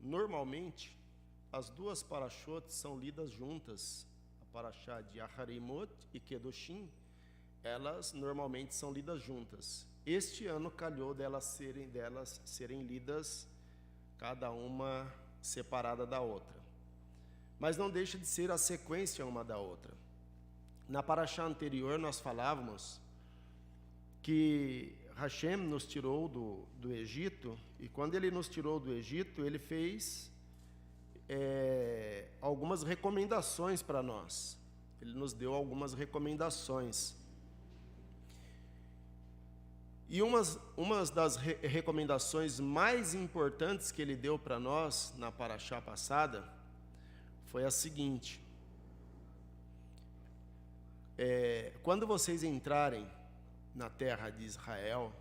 normalmente, as duas parashot são lidas juntas. A parashá de Aharimot e Kedoshim, elas normalmente são lidas juntas. Este ano calhou delas serem lidas cada uma separada da outra. Mas não deixa de ser a sequência uma da outra. Na parashá anterior nós falávamos que Hashem nos tirou do Egito, e quando ele nos tirou do Egito, ele fez algumas recomendações para nós. Ele nos deu algumas recomendações. E uma das recomendações mais importantes que ele deu para nós na parashá passada foi a seguinte: quando vocês entrarem na terra de Israel,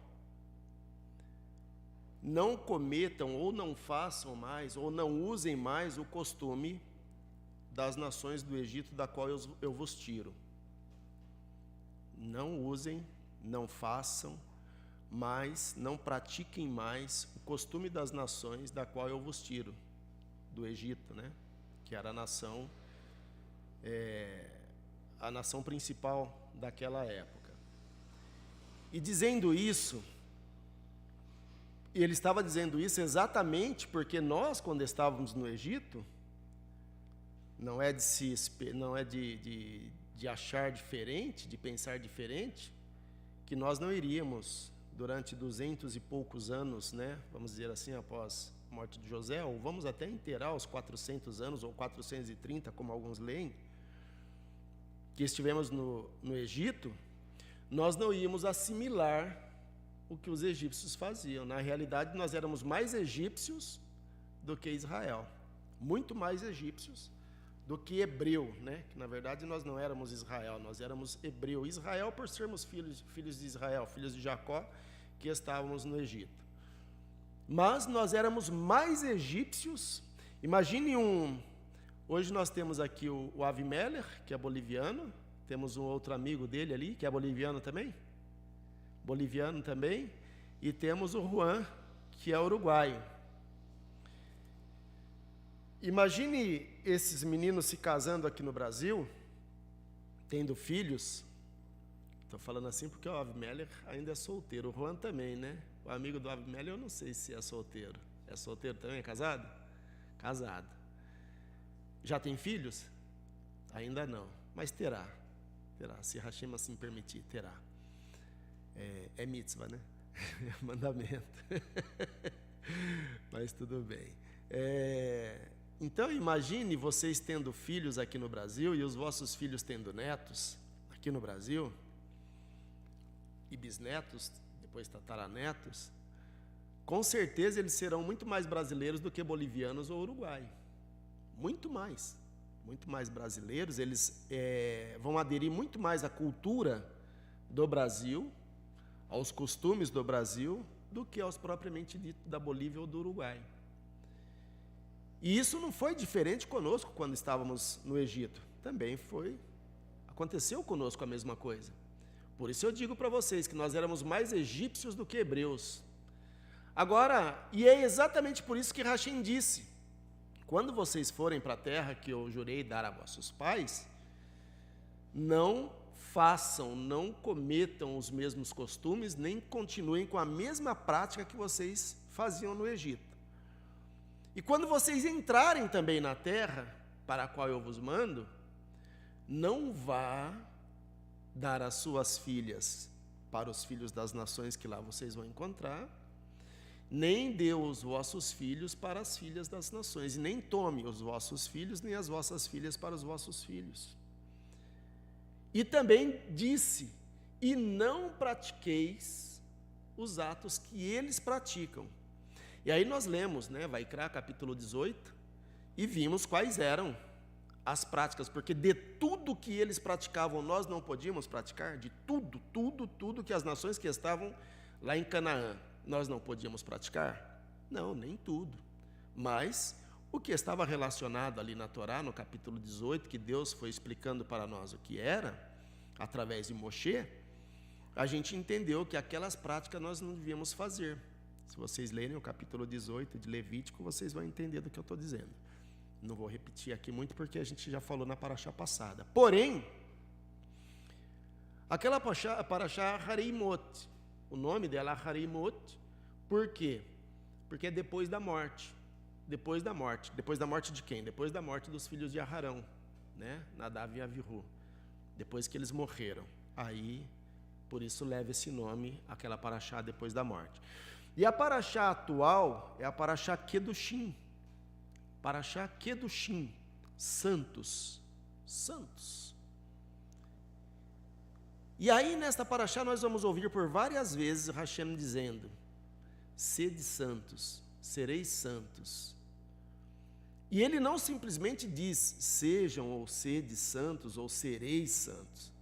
não cometam ou não façam mais ou não usem mais o costume das nações do Egito, da qual eu vos tiro. Não usem, não façam, mas não pratiquem mais o costume das nações da qual eu vos tiro, do Egito, né? Que era a nação principal daquela época. E dizendo isso, ele estava dizendo isso exatamente porque nós, quando estávamos no Egito, não é de achar diferente, de pensar diferente, que nós não iríamos, durante 200 e poucos anos, né, vamos dizer assim, após a morte de José, ou vamos até inteirar os 400 anos, ou 430, como alguns leem, que estivemos no Egito, nós não íamos assimilar o que os egípcios faziam. Na realidade, nós éramos mais egípcios do que Israel, muito mais egípcios do que hebreu, né? Que na verdade nós não éramos Israel, nós éramos hebreu. Israel por sermos filhos de Israel, filhos de Jacó, que estávamos no Egito. Mas nós éramos mais egípcios. Imagine hoje nós temos aqui o Avimelech, que é boliviano, temos um outro amigo dele ali, que é boliviano também, e temos o Juan, que é uruguaio. Imagine esses meninos se casando aqui no Brasil, tendo filhos. Estou falando assim porque o Avimelech ainda é solteiro, o Juan também, né? O amigo do Avimelech eu não sei se é solteiro. É solteiro também? É casado? Casado. Já tem filhos? Ainda não, mas terá. Se Hashem assim permitir, terá. É mitzvah, né? É mandamento. Mas tudo bem. Então imagine vocês tendo filhos aqui no Brasil e os vossos filhos tendo netos aqui no Brasil, e bisnetos, depois tataranetos. Com certeza eles serão muito mais brasileiros do que bolivianos ou uruguaios. Muito mais brasileiros. Eles vão aderir muito mais à cultura do Brasil, aos costumes do Brasil, do que aos propriamente dito da Bolívia ou do Uruguai. E isso não foi diferente conosco quando estávamos no Egito. Também aconteceu conosco a mesma coisa. Por isso eu digo para vocês que nós éramos mais egípcios do que hebreus. Agora, e é exatamente por isso que Hashem disse: quando vocês forem para a terra que eu jurei dar a vossos pais, não façam, não cometam os mesmos costumes, nem continuem com a mesma prática que vocês faziam no Egito. E quando vocês entrarem também na terra para a qual eu vos mando, não vá dar as suas filhas para os filhos das nações que lá vocês vão encontrar, nem dê os vossos filhos para as filhas das nações, e nem tome os vossos filhos, nem as vossas filhas para os vossos filhos. E também disse: e não pratiqueis os atos que eles praticam. E aí nós lemos, né, Vaikra, capítulo 18, e vimos quais eram as práticas, porque de tudo que eles praticavam nós não podíamos praticar, de tudo que as nações que estavam lá em Canaã nós não podíamos praticar? Não, nem tudo. Mas o que estava relacionado ali na Torá, no capítulo 18, que Deus foi explicando para nós o que era, através de Moshe, a gente entendeu que aquelas práticas nós não devíamos fazer. Se vocês lerem o capítulo 18 de Levítico, vocês vão entender do que eu estou dizendo. Não vou repetir aqui muito, porque a gente já falou na paraxá passada. Porém, aquela paraxá Harimot, o nome dela é Harimot, por quê? Porque é depois da morte. Depois da morte. Depois da morte de quem? Depois da morte dos filhos de Aharão, né? Nadav e Avihu. Depois que eles morreram. Aí, por isso leva esse nome, aquela paraxá depois da morte. E a paraxá atual é a paraxá Kedushim. Paraxá Kedushim. Santos. Santos. E aí, nesta paraxá, nós vamos ouvir por várias vezes Hashem dizendo: sede santos, sereis santos. E ele não simplesmente diz, sejam ou sede santos ou sereis santos.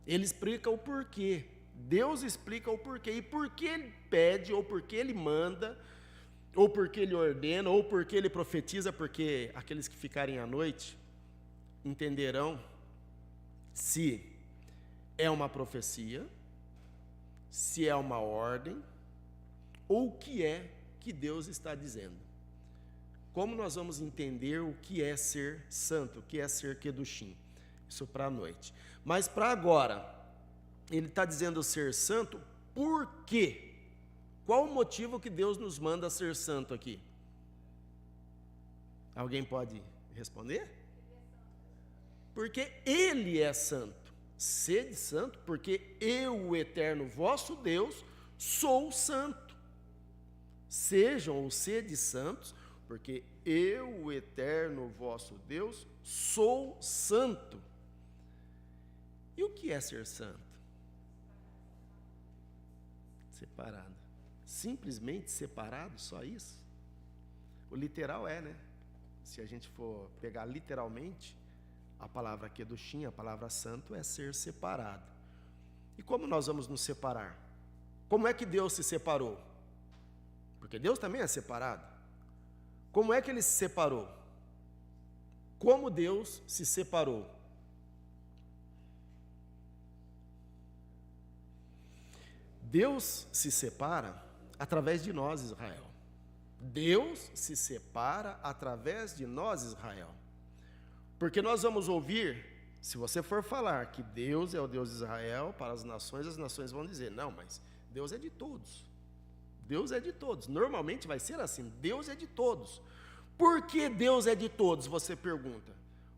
Ele explica o porquê. Deus explica o porquê. E por que ele pede, ou por que ele manda, ou por que ele ordena, ou por que ele profetiza, porque aqueles que ficarem à noite entenderão se é uma profecia, se é uma ordem, ou o que é que Deus está dizendo. Como nós vamos entender o que é ser santo, o que é ser Kedushim? Isso para a noite. Mas para agora, ele está dizendo ser santo, por quê? Qual o motivo que Deus nos manda ser santo aqui? Alguém pode responder? Porque Ele é santo. Sede santo, porque eu, o eterno vosso Deus, sou santo. Sejam ou sede santos, porque eu, o eterno vosso Deus, sou santo. E o que é ser santo? Separado. Simplesmente separado, só isso? O literal é, né? Se a gente for pegar literalmente, a palavra Kedushim, a palavra santo, é ser separado. E como nós vamos nos separar? Como é que Deus se separou? Porque Deus também é separado. Como é que Ele se separou? Como Deus se separou? Deus se separa através de nós, Israel. Deus se separa através de nós, Israel. Porque nós vamos ouvir, se você for falar que Deus é o Deus de Israel para as nações vão dizer, não, mas Deus é de todos. Deus é de todos. Normalmente vai ser assim, Deus é de todos. Por que Deus é de todos, você pergunta?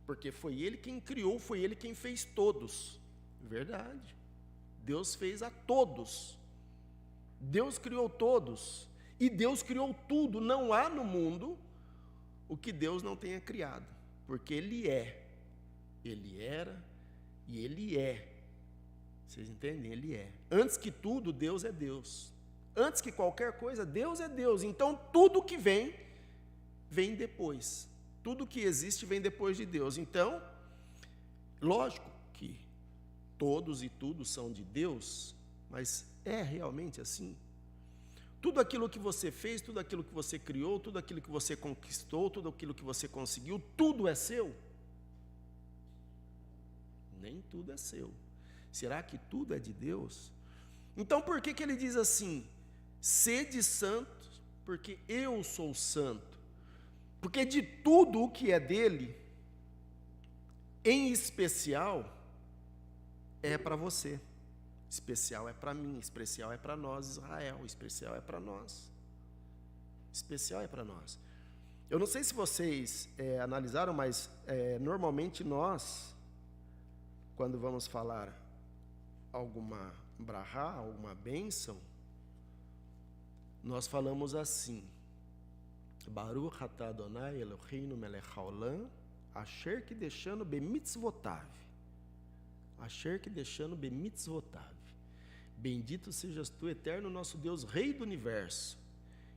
Porque foi Ele quem criou, foi Ele quem fez todos. Verdade. Deus fez a todos. Deus criou todos. E Deus criou tudo. Não há no mundo o que Deus não tenha criado. Porque Ele é. Ele era e Ele é. Vocês entendem? Ele é. Antes que tudo, Deus é Deus. Antes que qualquer coisa, Deus é Deus. Então, tudo que vem, vem depois. Tudo que existe vem depois de Deus. Então, lógico que todos e tudo são de Deus, mas é realmente assim? Tudo aquilo que você fez, tudo aquilo que você criou, tudo aquilo que você conquistou, tudo aquilo que você conseguiu, tudo é seu? Nem tudo é seu. Será que tudo é de Deus? Então por que ele diz assim, sede santos, porque eu sou santo? Porque de tudo o que é dele, em especial, é para você. Especial é para mim, especial é para nós, Israel, especial é para nós. Especial é para nós. Eu não sei se vocês analisaram, mas normalmente nós, quando vamos falar alguma brahá, alguma bênção, nós falamos assim, Baruch atah Adonai Eloheinu melech haolam, asher kideshanu bemitzvotav. Asher kideshanu bemitzvotav. Bendito sejas tu, eterno nosso Deus, Rei do Universo,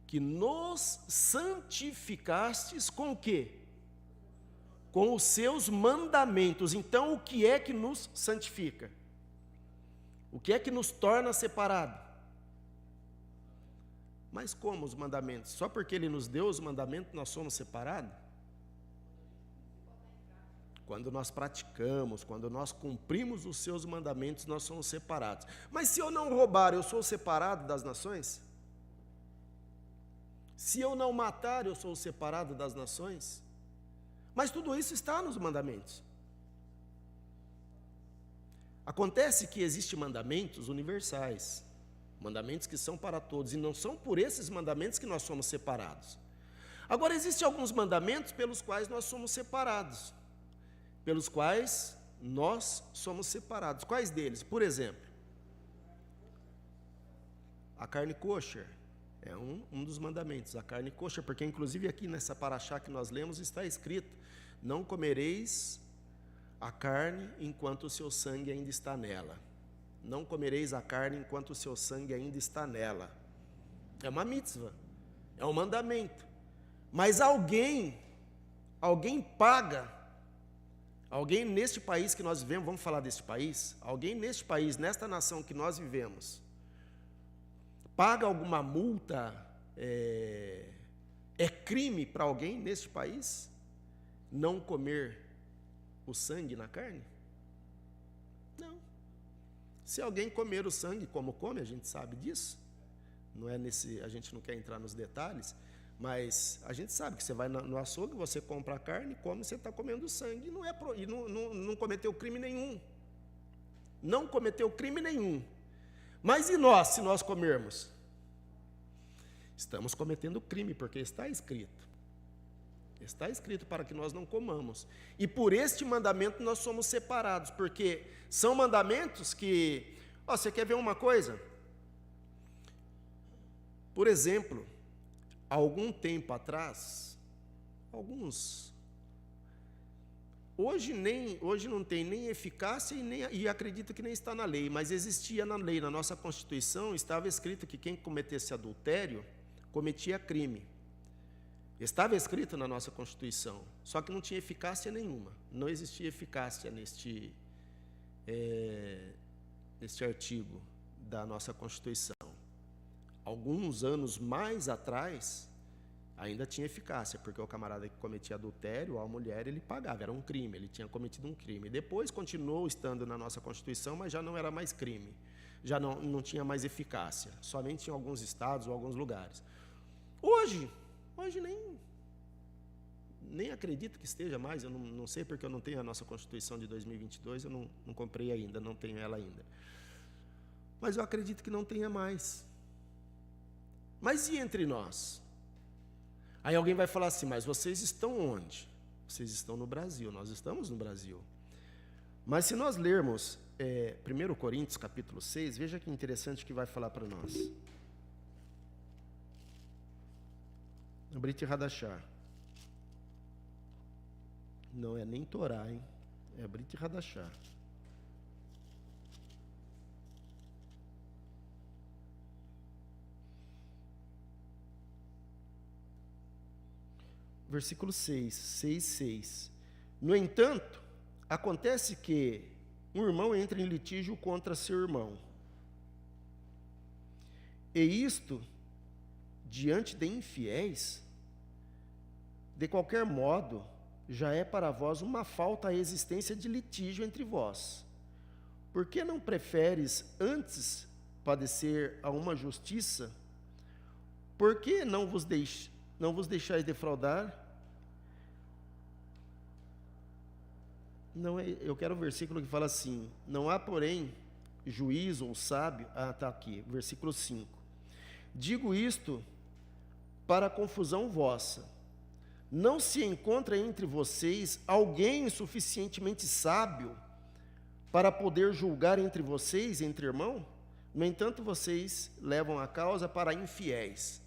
que nos santificastes com o quê? Com os seus mandamentos. Então, o que é que nos santifica? O que é que nos torna separado? Mas como os mandamentos? Só porque Ele nos deu os mandamentos, nós somos separados? Quando nós praticamos, quando nós cumprimos os seus mandamentos, nós somos separados. Mas se eu não roubar, eu sou separado das nações? Se eu não matar, eu sou separado das nações. Mas tudo isso está nos mandamentos. Acontece que existem mandamentos universais, mandamentos que são para todos, e não são por esses mandamentos que nós somos separados. Agora, existem alguns mandamentos pelos quais nós somos separados, pelos quais nós somos separados. Quais deles? Por exemplo, a carne kosher é um dos mandamentos, a carne kosher, porque inclusive aqui nessa paraxá que nós lemos está escrito: não comereis a carne enquanto o seu sangue ainda está nela. Não comereis a carne enquanto o seu sangue ainda está nela. É uma mitzvah, é um mandamento. Mas alguém paga, alguém neste país que nós vivemos, vamos falar deste país, alguém neste país, nesta nação que nós vivemos, paga alguma multa, é crime para alguém neste país não comer o sangue na carne? Não. Se alguém comer o sangue como come, a gente sabe disso, a gente não quer entrar nos detalhes, mas a gente sabe que você vai no açougue, você compra a carne, come, você está comendo sangue, e não cometeu crime nenhum. Não cometeu crime nenhum. Mas e nós, se nós comermos? Estamos cometendo crime, porque está escrito. Está escrito para que nós não comamos. E por este mandamento nós somos separados, porque são mandamentos que... você quer ver uma coisa? Por exemplo, algum tempo atrás, hoje não tem nem eficácia e acredito que nem está na lei, mas existia na lei, na nossa Constituição, estava escrito que quem cometesse adultério cometia crime. Estava escrito na nossa Constituição, só que não tinha eficácia nenhuma, não existia eficácia neste artigo da nossa Constituição. Alguns anos mais atrás, ainda tinha eficácia, porque o camarada que cometia adultério, a mulher, ele pagava, era um crime, ele tinha cometido um crime. Depois continuou estando na nossa Constituição, mas já não era mais crime, já não tinha mais eficácia, somente em alguns estados ou alguns lugares. Hoje nem acredito que esteja mais, eu não sei porque eu não tenho a nossa Constituição de 2022, eu não comprei ainda, não tenho ela ainda. Mas eu acredito que não tenha mais. Mas e entre nós? Aí alguém vai falar assim, mas vocês estão onde? Vocês estão no Brasil, nós estamos no Brasil. Mas se nós lermos 1 Coríntios capítulo 6, veja que interessante que vai falar para nós. Brit Hadashah. Não é nem Torá, hein? É Brit Hadashah. Versículo 6. No entanto, acontece que um irmão entra em litígio contra seu irmão. E isto, diante de infiéis, de qualquer modo, já é para vós uma falta a existência de litígio entre vós. Por que não preferes antes padecer a uma justiça? Por que não vos deixais defraudar? Não, eu quero o versículo que fala assim: não há, porém, juiz ou sábio. Está aqui, versículo 5. Digo isto para confusão vossa. Não se encontra entre vocês alguém suficientemente sábio para poder julgar entre vocês, entre irmãos? No entanto, vocês levam a causa para infiéis.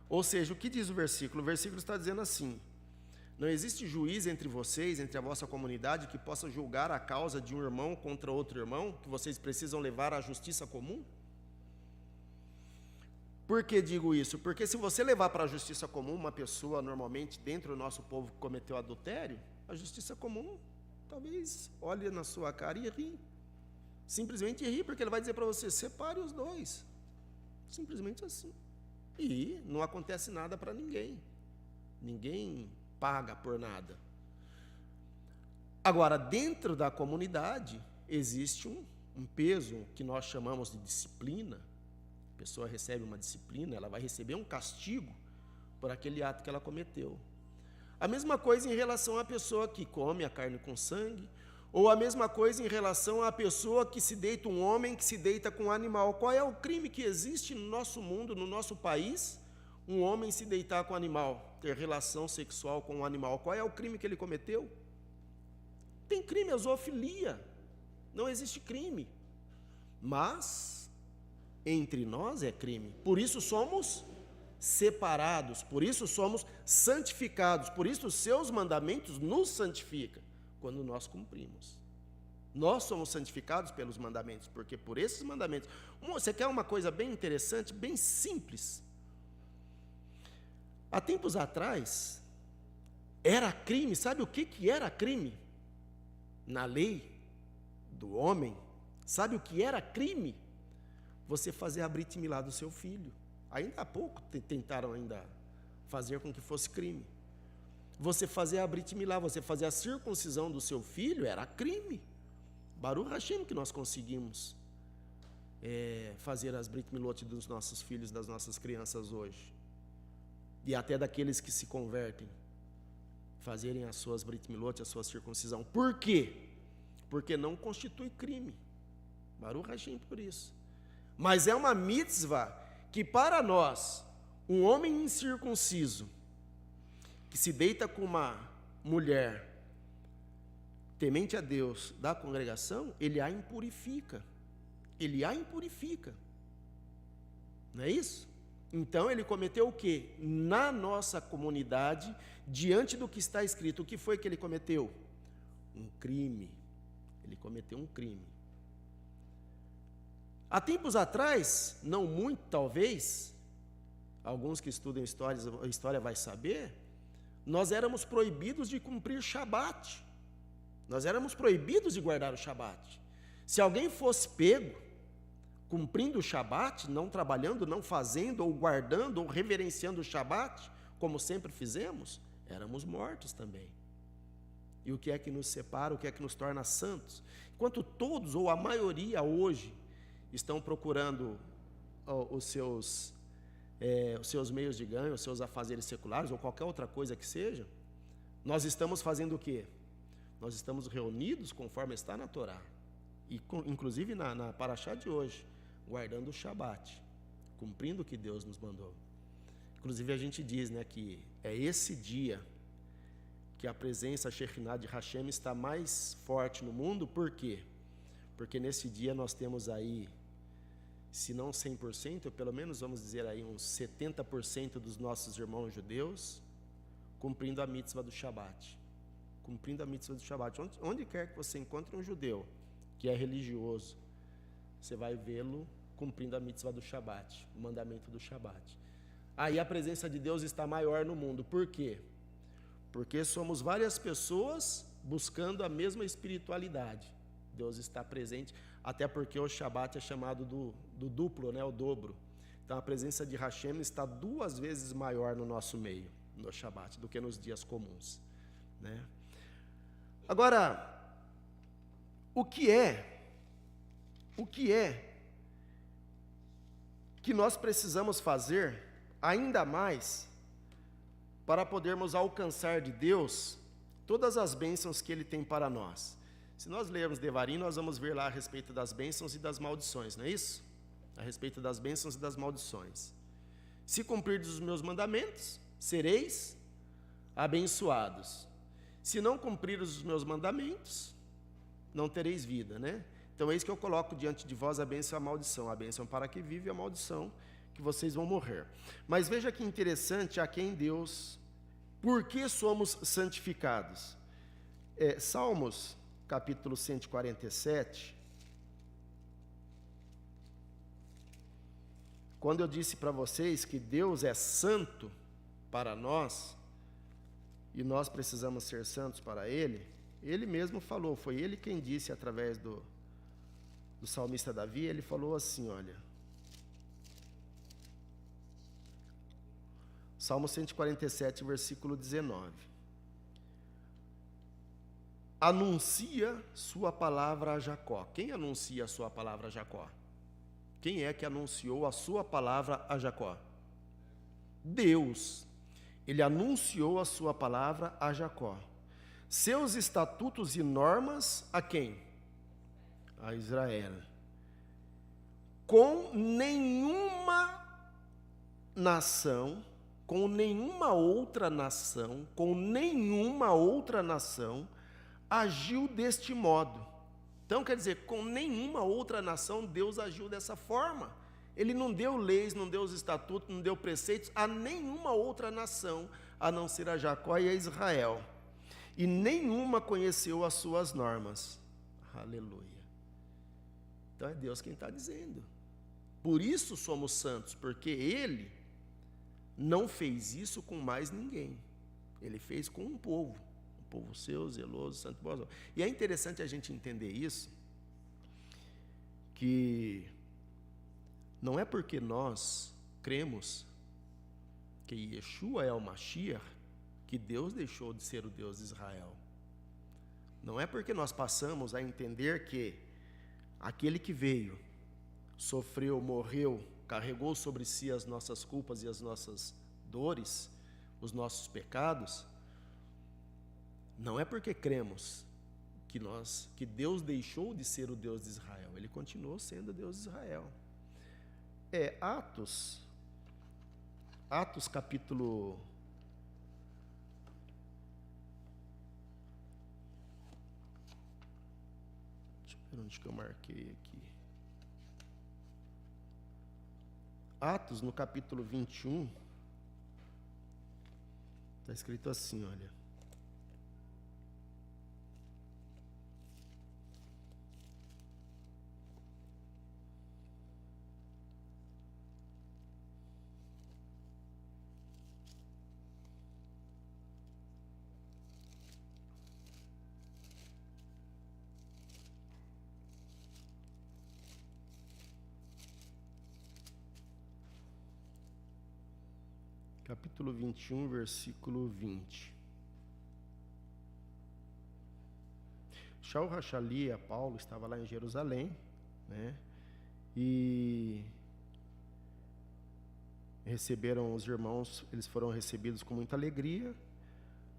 Ou seja, o que diz o versículo? O versículo está dizendo assim: não existe juiz entre vocês, entre a vossa comunidade, que possa julgar a causa de um irmão contra outro irmão, que vocês precisam levar à justiça comum? Por que digo isso? Porque se você levar para a justiça comum uma pessoa, normalmente, dentro do nosso povo, que cometeu adultério, a justiça comum talvez olhe na sua cara e ri. Simplesmente ri, porque ele vai dizer para você: separe os dois. Simplesmente assim. E não acontece nada para ninguém. Ninguém paga por nada. Agora, dentro da comunidade, existe um peso que nós chamamos de disciplina. A pessoa recebe uma disciplina, ela vai receber um castigo por aquele ato que ela cometeu. A mesma coisa em relação à pessoa que come a carne com sangue, ou a mesma coisa em relação à pessoa que se deita, um homem que se deita com um animal. Qual é o crime que existe no nosso mundo, no nosso país? Um homem se deitar com um animal, ter relação sexual com um animal. Qual é o crime que ele cometeu? Tem crime, é zoofilia. Não existe crime. Mas entre nós é crime. Por isso somos separados, por isso somos santificados, por isso os seus mandamentos nos santificam quando nós cumprimos. Nós somos santificados pelos mandamentos, porque por esses mandamentos. Você quer uma coisa bem interessante, bem simples? Há tempos atrás, era crime, sabe o que era crime? Na lei do homem, sabe o que era crime? Você fazer a Brit Milá do seu filho. Ainda há pouco tentaram ainda fazer com que fosse crime. Você fazer a Brit Milá, você fazer a circuncisão do seu filho, era crime. Baruch Hashem que nós conseguimos fazer as Brit Milot dos nossos filhos, das nossas crianças hoje. E até daqueles que se convertem, fazerem as suas Brit Milot, a sua circuncisão. Por quê? Porque não constitui crime. Baruch Hashem por isso. Mas é uma mitzvah que para nós, um homem incircunciso, que se deita com uma mulher temente a Deus da congregação, ele a impurifica. Ele a impurifica. Não é isso? Então ele cometeu o quê? Na nossa comunidade, diante do que está escrito, o que foi que ele cometeu? Um crime. Ele cometeu um crime. Há tempos atrás, não muito talvez, alguns que estudam história vai saber, nós éramos proibidos de cumprir Shabat. Nós éramos proibidos de guardar o Shabat. Se alguém fosse pego cumprindo o Shabat, não trabalhando, não fazendo, ou guardando, ou reverenciando o Shabat, como sempre fizemos, éramos mortos também. E o que é que nos separa, o que é que nos torna santos? Enquanto todos, ou a maioria hoje, estão procurando os seus meios de ganho, os seus afazeres seculares, ou qualquer outra coisa que seja, nós estamos fazendo o quê? Nós estamos reunidos conforme está na Torá, e inclusive na Parashá de hoje, guardando o Shabat, cumprindo o que Deus nos mandou. Inclusive a gente diz, né, que é esse dia que a presença Shekhinah de Hashem está mais forte no mundo. Por quê? Porque nesse dia nós temos aí, se não 100%, pelo menos vamos dizer aí uns 70% dos nossos irmãos judeus cumprindo a mitzvah do Shabat. Cumprindo a mitzvah do Shabat. Onde quer que você encontre um judeu que é religioso, você vai vê-lo cumprindo a mitzvah do Shabat, o mandamento do Shabat. Aí a presença de Deus está maior no mundo. Por quê? Porque somos várias pessoas buscando a mesma espiritualidade. Deus está presente, até porque o Shabat é chamado do duplo, né, o dobro. Então a presença de Hashem está 2 vezes maior no nosso meio, no Shabat, do que nos dias comuns, né? Agora, o que é que nós precisamos fazer ainda mais para podermos alcançar de Deus todas as bênçãos que Ele tem para nós? Se nós lermos Devarim, nós vamos ver lá a respeito das bênçãos e das maldições, não é isso? A respeito das bênçãos e das maldições. Se cumprirdes os meus mandamentos, sereis abençoados. Se não cumprirdes os meus mandamentos, não tereis vida, né? Então é isso que eu coloco diante de vós, a bênção e a maldição. A bênção para que vive e a maldição que vocês vão morrer. Mas veja que interessante a quem Deus, por que somos santificados? Salmos, capítulo 147, quando eu disse para vocês que Deus é santo para nós, e nós precisamos ser santos para Ele, Ele mesmo falou, foi Ele quem disse através do salmista Davi, ele falou assim, olha, Salmo 147, versículo 19, anuncia sua palavra a Jacó. Quem anuncia a sua palavra a Jacó? Quem é que anunciou a sua palavra a Jacó? Deus. Ele anunciou a sua palavra a Jacó. Seus estatutos e normas a quem? A Israel. Com nenhuma nação, com nenhuma outra nação, agiu deste modo. Então, quer dizer, com nenhuma outra nação Deus agiu dessa forma. Ele não deu leis, não deu os estatutos, não deu preceitos a nenhuma outra nação, a não ser a Jacó e a Israel. E nenhuma conheceu as suas normas. Aleluia. Então é Deus quem está dizendo. Por isso somos santos, porque Ele não fez isso com mais ninguém. Ele fez com um povo seu, zeloso, santo, bondoso. E é interessante a gente entender isso, que não é porque nós cremos que Yeshua é o Mashiach que Deus deixou de ser o Deus de Israel. Não é porque nós passamos a entender que aquele que veio, sofreu, morreu, carregou sobre si as nossas culpas e as nossas dores, os nossos pecados, não é porque cremos que Deus deixou de ser o Deus de Israel. Ele continuou sendo o Deus de Israel. Atos capítulo 'Deixa eu ver onde que eu marquei aqui. Atos, no capítulo 21, está escrito assim, olha. Capítulo 21, versículo 20. Shaul Hachalia, Paulo, estava lá em Jerusalém, né? E receberam os irmãos, eles foram recebidos com muita alegria.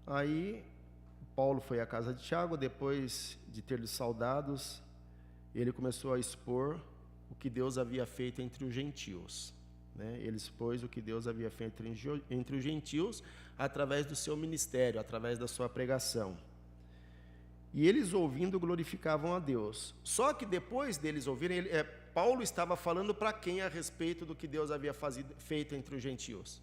Aí Paulo foi à casa de Tiago, depois de ter lhes saudados, ele começou a expor o que Deus havia feito entre os gentios. Ele expôs o que Deus havia feito entre os gentios através do seu ministério, através da sua pregação. E eles ouvindo glorificavam a Deus. Só que depois deles ouvirem, Paulo estava falando para quem a respeito do que Deus havia feito entre os gentios?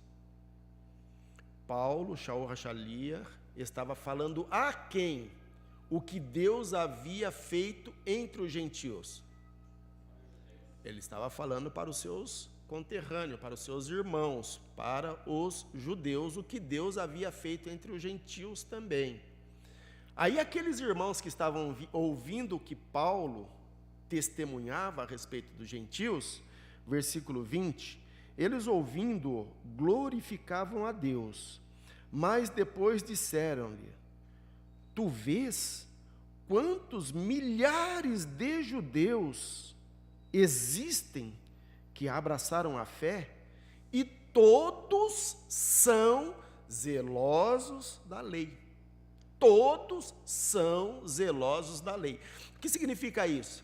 Paulo, Shaul Hachalia, estava falando a quem o que Deus havia feito entre os gentios? Ele estava falando para os seus conterrâneo, para os seus irmãos, para os judeus, o que Deus havia feito entre os gentios também. Aí aqueles irmãos que estavam ouvindo o que Paulo testemunhava a respeito dos gentios, versículo 20, eles ouvindo, glorificavam a Deus, mas depois disseram-lhe: tu vês quantos milhares de judeus existem que abraçaram a fé, e todos são zelosos da lei. Todos são zelosos da lei. O que significa isso?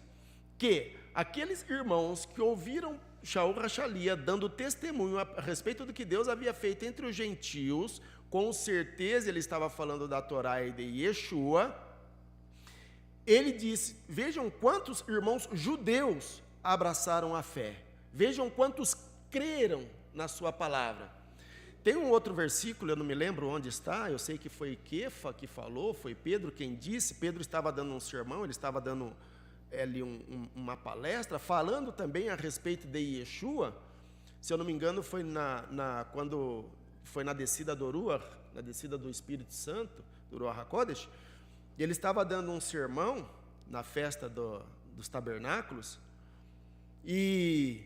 Que aqueles irmãos que ouviram Shaul Hachalia dando testemunho a respeito do que Deus havia feito entre os gentios, com certeza ele estava falando da Torá e de Yeshua. Ele disse: vejam quantos irmãos judeus abraçaram a fé. Vejam quantos creram na sua palavra. Tem um outro versículo, eu não me lembro onde está, eu sei que foi Kefa que falou, foi Pedro quem disse. Pedro estava dando um sermão, ele estava dando ali uma palestra, falando também a respeito de Yeshua. Se eu não me engano, foi quando foi na descida do Ruach, na descida do Espírito Santo, do Ruach HaKodesh. Ele estava dando um sermão na festa dos tabernáculos, e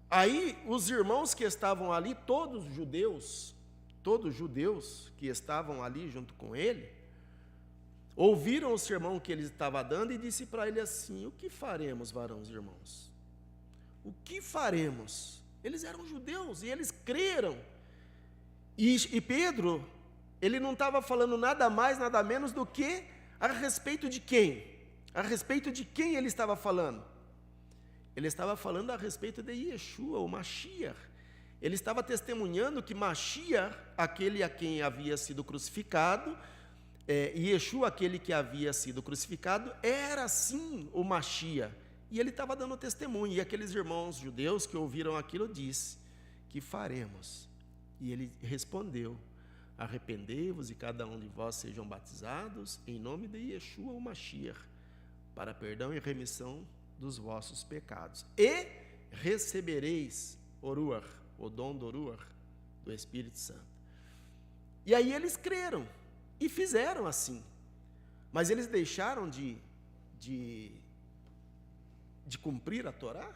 aí os irmãos que estavam ali, todos judeus que estavam ali junto com ele, ouviram o sermão que ele estava dando e disse para ele assim: o que faremos, varãos e irmãos? O que faremos? Eles eram judeus e eles creram. E Pedro, ele não estava falando nada mais, nada menos do que a respeito de quem? A respeito de quem ele estava falando? Ele estava falando a respeito de Yeshua, o Mashiach. Ele estava testemunhando que Mashiach, aquele a quem havia sido crucificado, Yeshua, aquele que havia sido crucificado, era sim o Mashiach. E ele estava dando testemunho. E aqueles irmãos judeus que ouviram aquilo disse: que faremos? E ele respondeu: arrependei-vos e cada um de vós sejam batizados em nome de Yeshua, o Mashiach, para perdão e remissão dos vossos pecados. E recebereis o Ruach, o dom do Ruach, do Espírito Santo. E aí eles creram e fizeram assim. Mas eles deixaram de cumprir a Torá?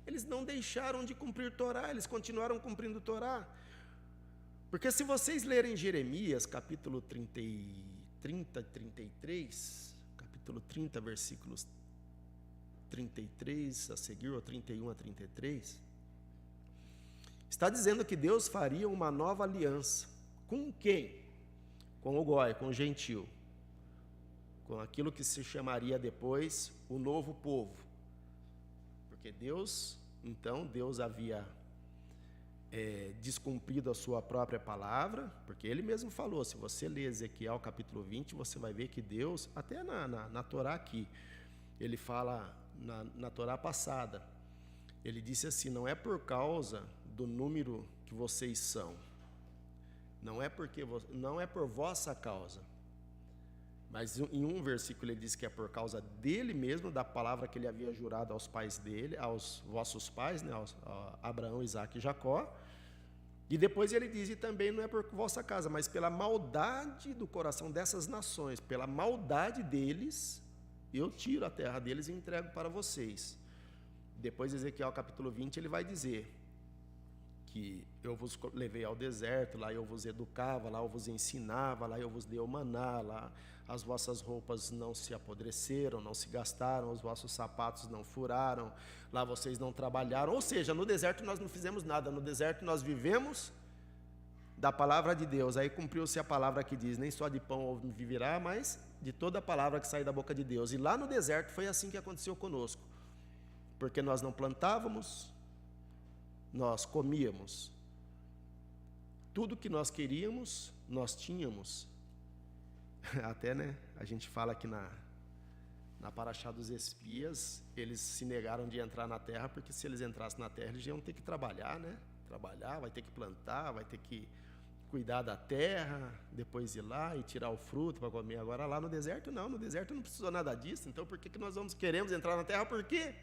Eles não deixaram de cumprir Torá, eles continuaram cumprindo Torá. Porque se vocês lerem Jeremias, capítulo 33, capítulo 30, versículos 33 a seguir, ou 31 a 33, está dizendo que Deus faria uma nova aliança. Com quem? Com o Goi, com o gentil. Com aquilo que se chamaria depois o novo povo. Porque Deus havia descumprido a sua própria palavra, porque ele mesmo falou, se você ler Ezequiel capítulo 20, você vai ver que Deus, até na Torá aqui, ele fala, na Torá passada, ele disse assim: não é por causa do número que vocês são, não é por vossa causa, mas em um versículo ele diz que é por causa dele mesmo, da palavra que ele havia jurado aos pais dele, aos vossos pais, né, a Abraão, Isaque e Jacó. E depois ele diz: e também não é por vossa causa, mas pela maldade do coração dessas nações, pela maldade deles, eu tiro a terra deles e entrego para vocês. Depois, Ezequiel capítulo 20, ele vai dizer que eu vos levei ao deserto, lá eu vos educava, lá eu vos ensinava, lá eu vos dei o maná, lá as vossas roupas não se apodreceram, não se gastaram, os vossos sapatos não furaram, lá vocês não trabalharam. Ou seja, no deserto nós não fizemos nada, no deserto nós vivemos da palavra de Deus. Aí cumpriu-se a palavra que diz: nem só de pão viverá, mas de toda a palavra que sai da boca de Deus. E lá no deserto foi assim que aconteceu conosco, porque nós não plantávamos, nós comíamos, tudo que nós queríamos, nós tínhamos. Até, a gente fala que na Paraxá dos espias, eles se negaram de entrar na terra, porque se eles entrassem na terra, eles iam ter que trabalhar, trabalhar, vai ter que plantar, vai ter que cuidar da terra, depois ir lá e tirar o fruto para comer. Agora lá no deserto não precisou nada disso. Então por que nós queremos entrar na terra? Por quê?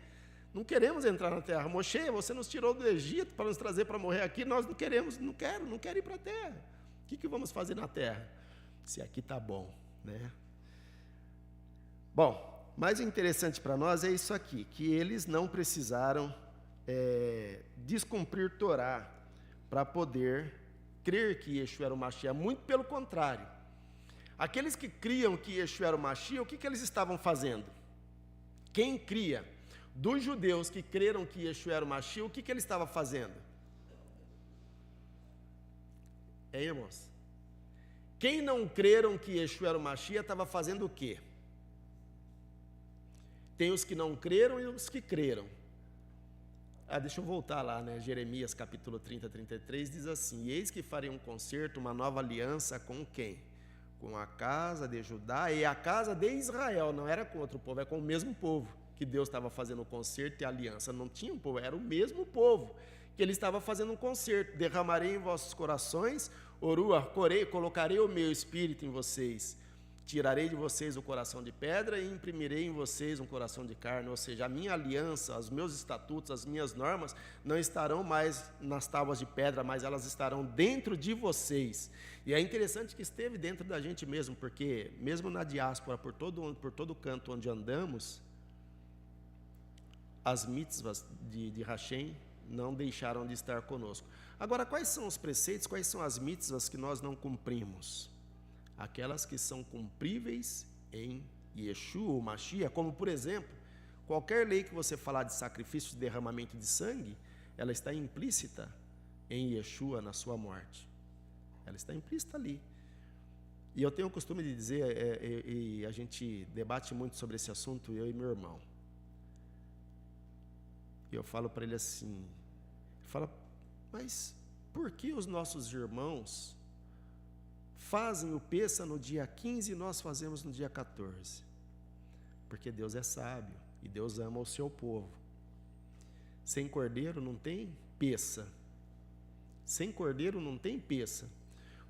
Não queremos entrar na terra. Moshe, você nos tirou do Egito para nos trazer para morrer aqui, nós não queremos, não quero ir para a terra. O que vamos fazer na terra? Se aqui está bom, Bom, mais interessante para nós é isso aqui, que eles não precisaram descumprir Torá para poder crer que Yeshua era o Mashiach. Muito pelo contrário. Aqueles que criam que Yeshua era o Mashiach, o que eles estavam fazendo? Quem cria? Dos judeus que creram que Yeshua era o Mashiach, o que ele estava fazendo? Irmãos? Quem não creram que Yeshua era o Mashiach estava fazendo o quê? Tem os que não creram e os que creram. Deixa eu voltar lá, Jeremias capítulo 30, 33 diz assim: eis que farei um concerto, uma nova aliança com quem? Com a casa de Judá e a casa de Israel. Não era com outro povo, é com o mesmo povo que Deus estava fazendo o concerto e a aliança. Não tinha um povo, era o mesmo povo que ele estava fazendo um concerto. Derramarei em vossos corações o Ruach, colocarei o meu espírito em vocês, tirarei de vocês o coração de pedra e imprimirei em vocês um coração de carne. Ou seja, a minha aliança, os meus estatutos, as minhas normas não estarão mais nas tábuas de pedra, mas elas estarão dentro de vocês. E é interessante que esteve dentro da gente mesmo, porque mesmo na diáspora, por todo canto onde andamos, as mitzvahs de Hashem não deixaram de estar conosco. Agora, quais são os preceitos, quais são as mitzvahs que nós não cumprimos? Aquelas que são cumpríveis em Yeshua, o Mashiach, como por exemplo, qualquer lei que você falar de sacrifício de derramamento de sangue, ela está implícita em Yeshua, na sua morte. ela está implícita ali. E eu tenho o costume de dizer, e a gente debate muito sobre esse assunto, eu e meu irmão. E eu falo para ele assim, mas por que os nossos irmãos fazem o Pêssah no dia 15 e nós fazemos no dia 14? Porque Deus é sábio e Deus ama o seu povo. Sem cordeiro não tem Pêssah. Sem cordeiro não tem Pêssah.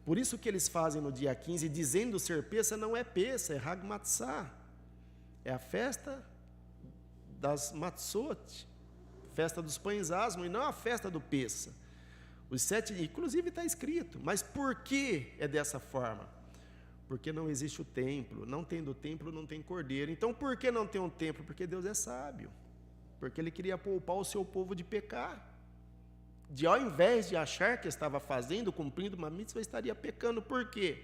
Por isso que eles fazem no dia 15, dizendo ser Pêssah, não é Pêssah, é Hag Matzah. É a festa das Matzot, festa dos pães asmos, e não a festa do Pêssah. Os 7 dias, inclusive está escrito. Mas por que é dessa forma? Porque não existe o templo. Não tendo templo, não tem cordeiro. Então por que não tem um templo? Porque Deus é sábio. Porque Ele queria poupar o seu povo de pecar. De ao invés de achar que estava fazendo, cumprindo uma mitzvah, estaria pecando. Por quê?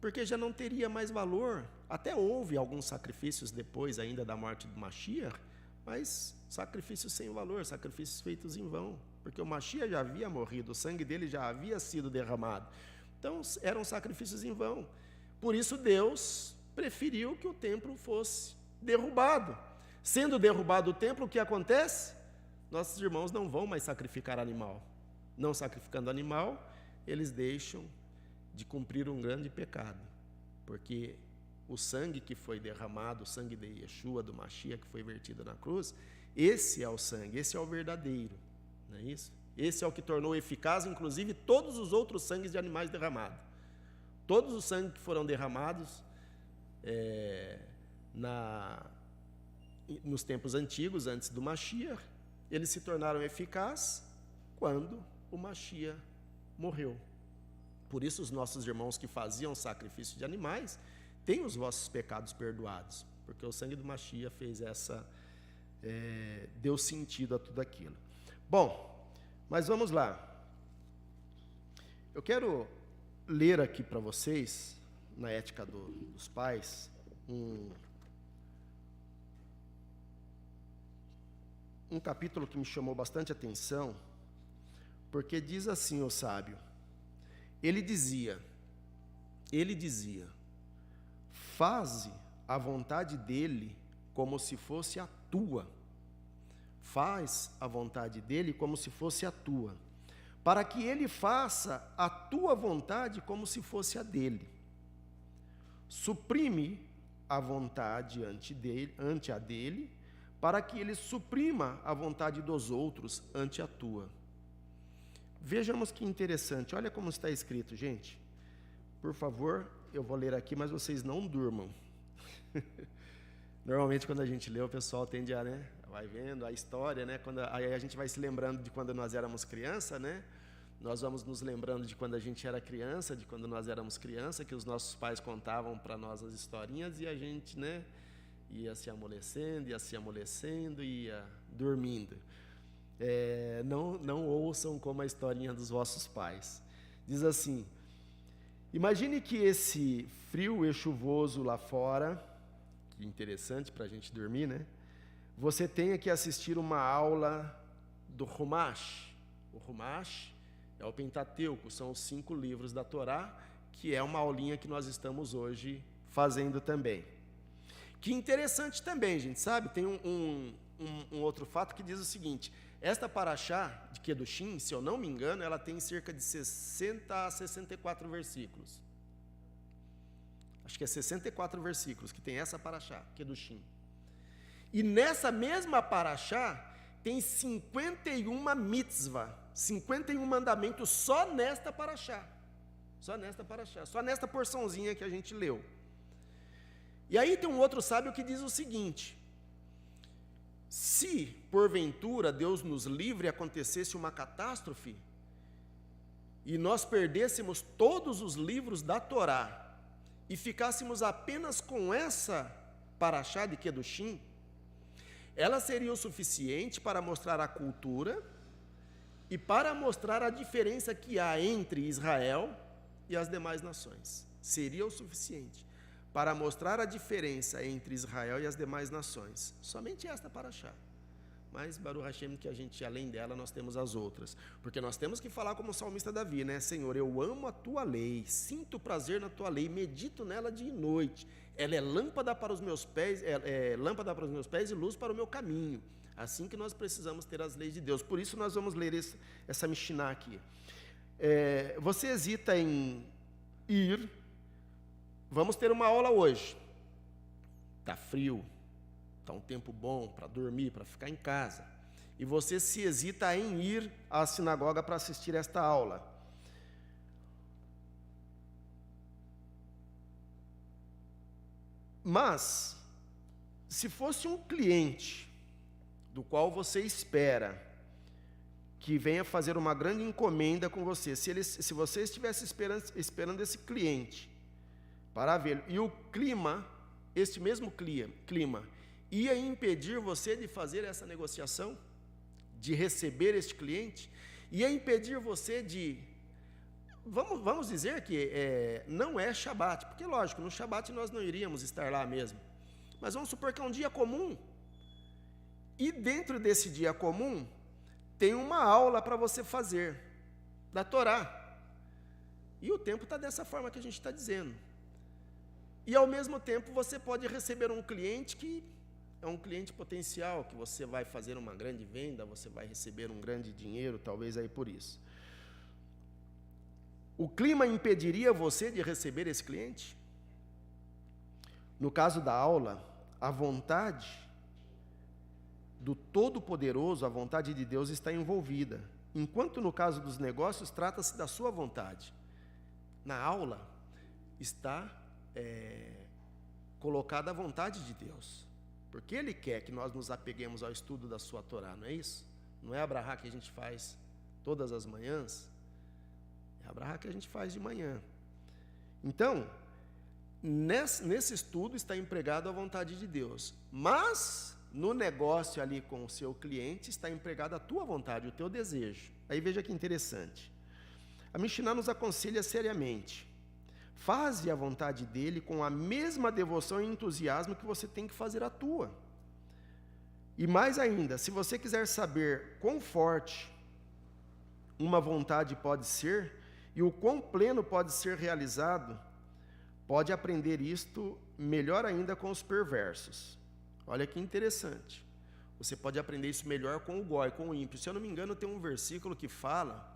Porque já não teria mais valor. Até houve alguns sacrifícios depois ainda da morte do Mashiach, mas sacrifícios sem valor, sacrifícios feitos em vão. Porque o Mashiach já havia morrido, o sangue dele já havia sido derramado. Então eram sacrifícios em vão. Por isso Deus preferiu que o templo fosse derrubado. Sendo derrubado o templo, o que acontece? Nossos irmãos não vão mais sacrificar animal. Não sacrificando animal, eles deixam de cumprir um grande pecado. Porque o sangue que foi derramado, o sangue de Yeshua, do Mashiach, que foi vertido na cruz, esse é o sangue, esse é o verdadeiro. Não é isso? Esse é o que tornou eficaz, inclusive, todos os outros sangues de animais derramados. Todos os sangues que foram derramados nos tempos antigos, antes do Mashiach, eles se tornaram eficazes quando o Mashiach morreu. Por isso os nossos irmãos que faziam sacrifício de animais têm os vossos pecados perdoados, porque o sangue do Mashiach fez deu sentido a tudo aquilo. Bom, mas vamos lá. Eu quero ler aqui para vocês, na Ética dos Pais, um capítulo que me chamou bastante atenção, porque diz assim o sábio, ele dizia, faze a vontade dele como se fosse a tua, faz a vontade dele como se fosse a tua, para que ele faça a tua vontade como se fosse a dele. Suprime a vontade ante a dele, para que ele suprima a vontade dos outros ante a tua. Vejamos que interessante, olha como está escrito, gente. Por favor, eu vou ler aqui, mas vocês não durmam. Normalmente, quando a gente lê, o pessoal tende a, vai vendo a história, aí a gente vai se lembrando de quando nós éramos criança, Nós vamos nos lembrando de quando a gente era criança, de quando nós éramos criança, que os nossos pais contavam para nós as historinhas e a gente, ia se amolecendo, ia dormindo. Não ouçam como a historinha dos vossos pais. Diz assim, imagine que esse frio e chuvoso lá fora, que interessante para a gente dormir, você tenha que assistir uma aula do Humash. O Humash é o Pentateuco, são os 5 livros da Torá, que é uma aulinha que nós estamos hoje fazendo também. Que interessante também, gente, sabe? Tem um outro fato que diz o seguinte, esta paraxá de Kedushim, se eu não me engano, ela tem cerca de 60 a 64 versículos. Acho que é 64 versículos que tem essa paraxá, Kedushim. E nessa mesma paraxá, tem 51 mitzvah, 51 mandamentos só nesta paraxá. Só nesta porçãozinha que a gente leu. E aí tem um outro sábio que diz o seguinte, se porventura Deus nos livre e acontecesse uma catástrofe, e nós perdêssemos todos os livros da Torá, e ficássemos apenas com essa paraxá de Kedushim, ela seria o suficiente para mostrar a cultura e para mostrar a diferença que há entre Israel e as demais nações. Seria o suficiente para mostrar a diferença entre Israel e as demais nações. Somente esta paraxá. mas Baruch Hashem que a gente, além dela, nós temos as outras. Porque nós temos que falar como o salmista Davi, né? Senhor, eu amo a tua lei, sinto prazer na tua lei, medito nela dia e noite. Ela é lâmpada para os meus pés, lâmpada para os meus pés e luz para o meu caminho. Assim que nós precisamos ter as leis de Deus. Por isso nós vamos ler essa Mishnah aqui. Você hesita em ir? Vamos ter uma aula hoje. Está frio, está um tempo bom para dormir, para ficar em casa. E você se hesita em ir à sinagoga para assistir esta aula. Mas, se fosse um cliente do qual você espera que venha fazer uma grande encomenda com você, se você estivesse esperando esse cliente para ver, e o clima, este mesmo clima, ia impedir você de fazer essa negociação, de receber este cliente, ia impedir você de... Vamos dizer que não é Shabat, porque lógico, no Shabat nós não iríamos estar lá mesmo, mas vamos supor que é um dia comum, e dentro desse dia comum, tem uma aula para você fazer, da Torá, e o tempo está dessa forma que a gente está dizendo, e ao mesmo tempo você pode receber um cliente que é um cliente potencial, que você vai fazer uma grande venda, você vai receber um grande dinheiro, talvez aí por isso. O clima impediria você de receber esse cliente? No caso da aula, a vontade do Todo-Poderoso, a vontade de Deus está envolvida. Enquanto no caso dos negócios, trata-se da sua vontade. Na aula está colocada a vontade de Deus. Porque Ele quer que nós nos apeguemos ao estudo da sua Torá, não é isso? Não é a brahá que a gente faz todas as manhãs? É a brahá que a gente faz de manhã. Então, nesse estudo está empregado a vontade de Deus. Mas, no negócio ali com o seu cliente, está empregada a tua vontade, o teu desejo. Aí veja que interessante. A Mishnah nos aconselha seriamente. Faze a vontade dele com a mesma devoção e entusiasmo que você tem que fazer a tua. E mais ainda, se você quiser saber quão forte uma vontade pode ser e o quão pleno pode ser realizado, pode aprender isto melhor ainda com os perversos. Olha que interessante. Você pode aprender isso melhor com o goi, com o ímpio. Se eu não me engano, tem um versículo que fala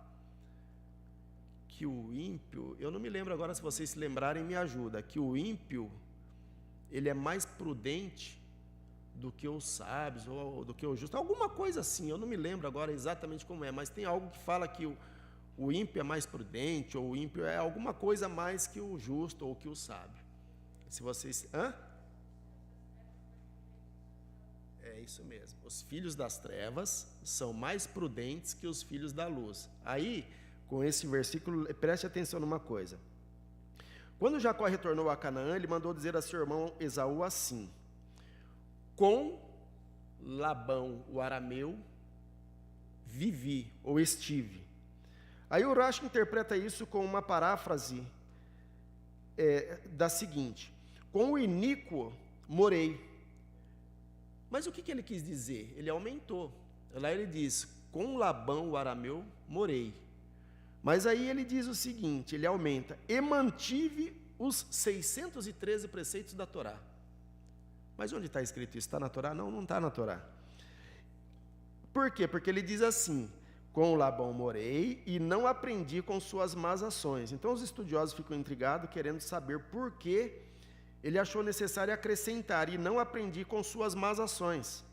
que o ímpio, eu não me lembro agora, se vocês se lembrarem, me ajuda, que o ímpio, ele é mais prudente do que os sábios, ou do que o justo, alguma coisa assim, eu não me lembro agora exatamente como é, mas tem algo que fala que o ímpio é mais prudente, ou o ímpio é alguma coisa mais que o justo, ou que o sábio. Se vocês... É isso mesmo, os filhos das trevas são mais prudentes que os filhos da luz. Aí, com esse versículo, preste atenção numa coisa. Quando Jacó retornou a Canaã, ele mandou dizer a seu irmão Esaú assim: com Labão, o arameu, vivi, ou estive. Aí o Rashi interpreta isso com uma paráfrase da seguinte: com o iníquo morei. Mas o que ele quis dizer? Ele aumentou. Lá ele diz, com Labão, o arameu, morei. Mas aí ele diz o seguinte, ele aumenta, e mantive os 613 preceitos da Torá. Mas onde está escrito isso? Está na Torá? Não, não está na Torá. Por quê? Porque ele diz assim, com Labão morei e não aprendi com suas más ações. Então os estudiosos ficam intrigados, querendo saber por que ele achou necessário acrescentar, e não aprendi com suas más ações.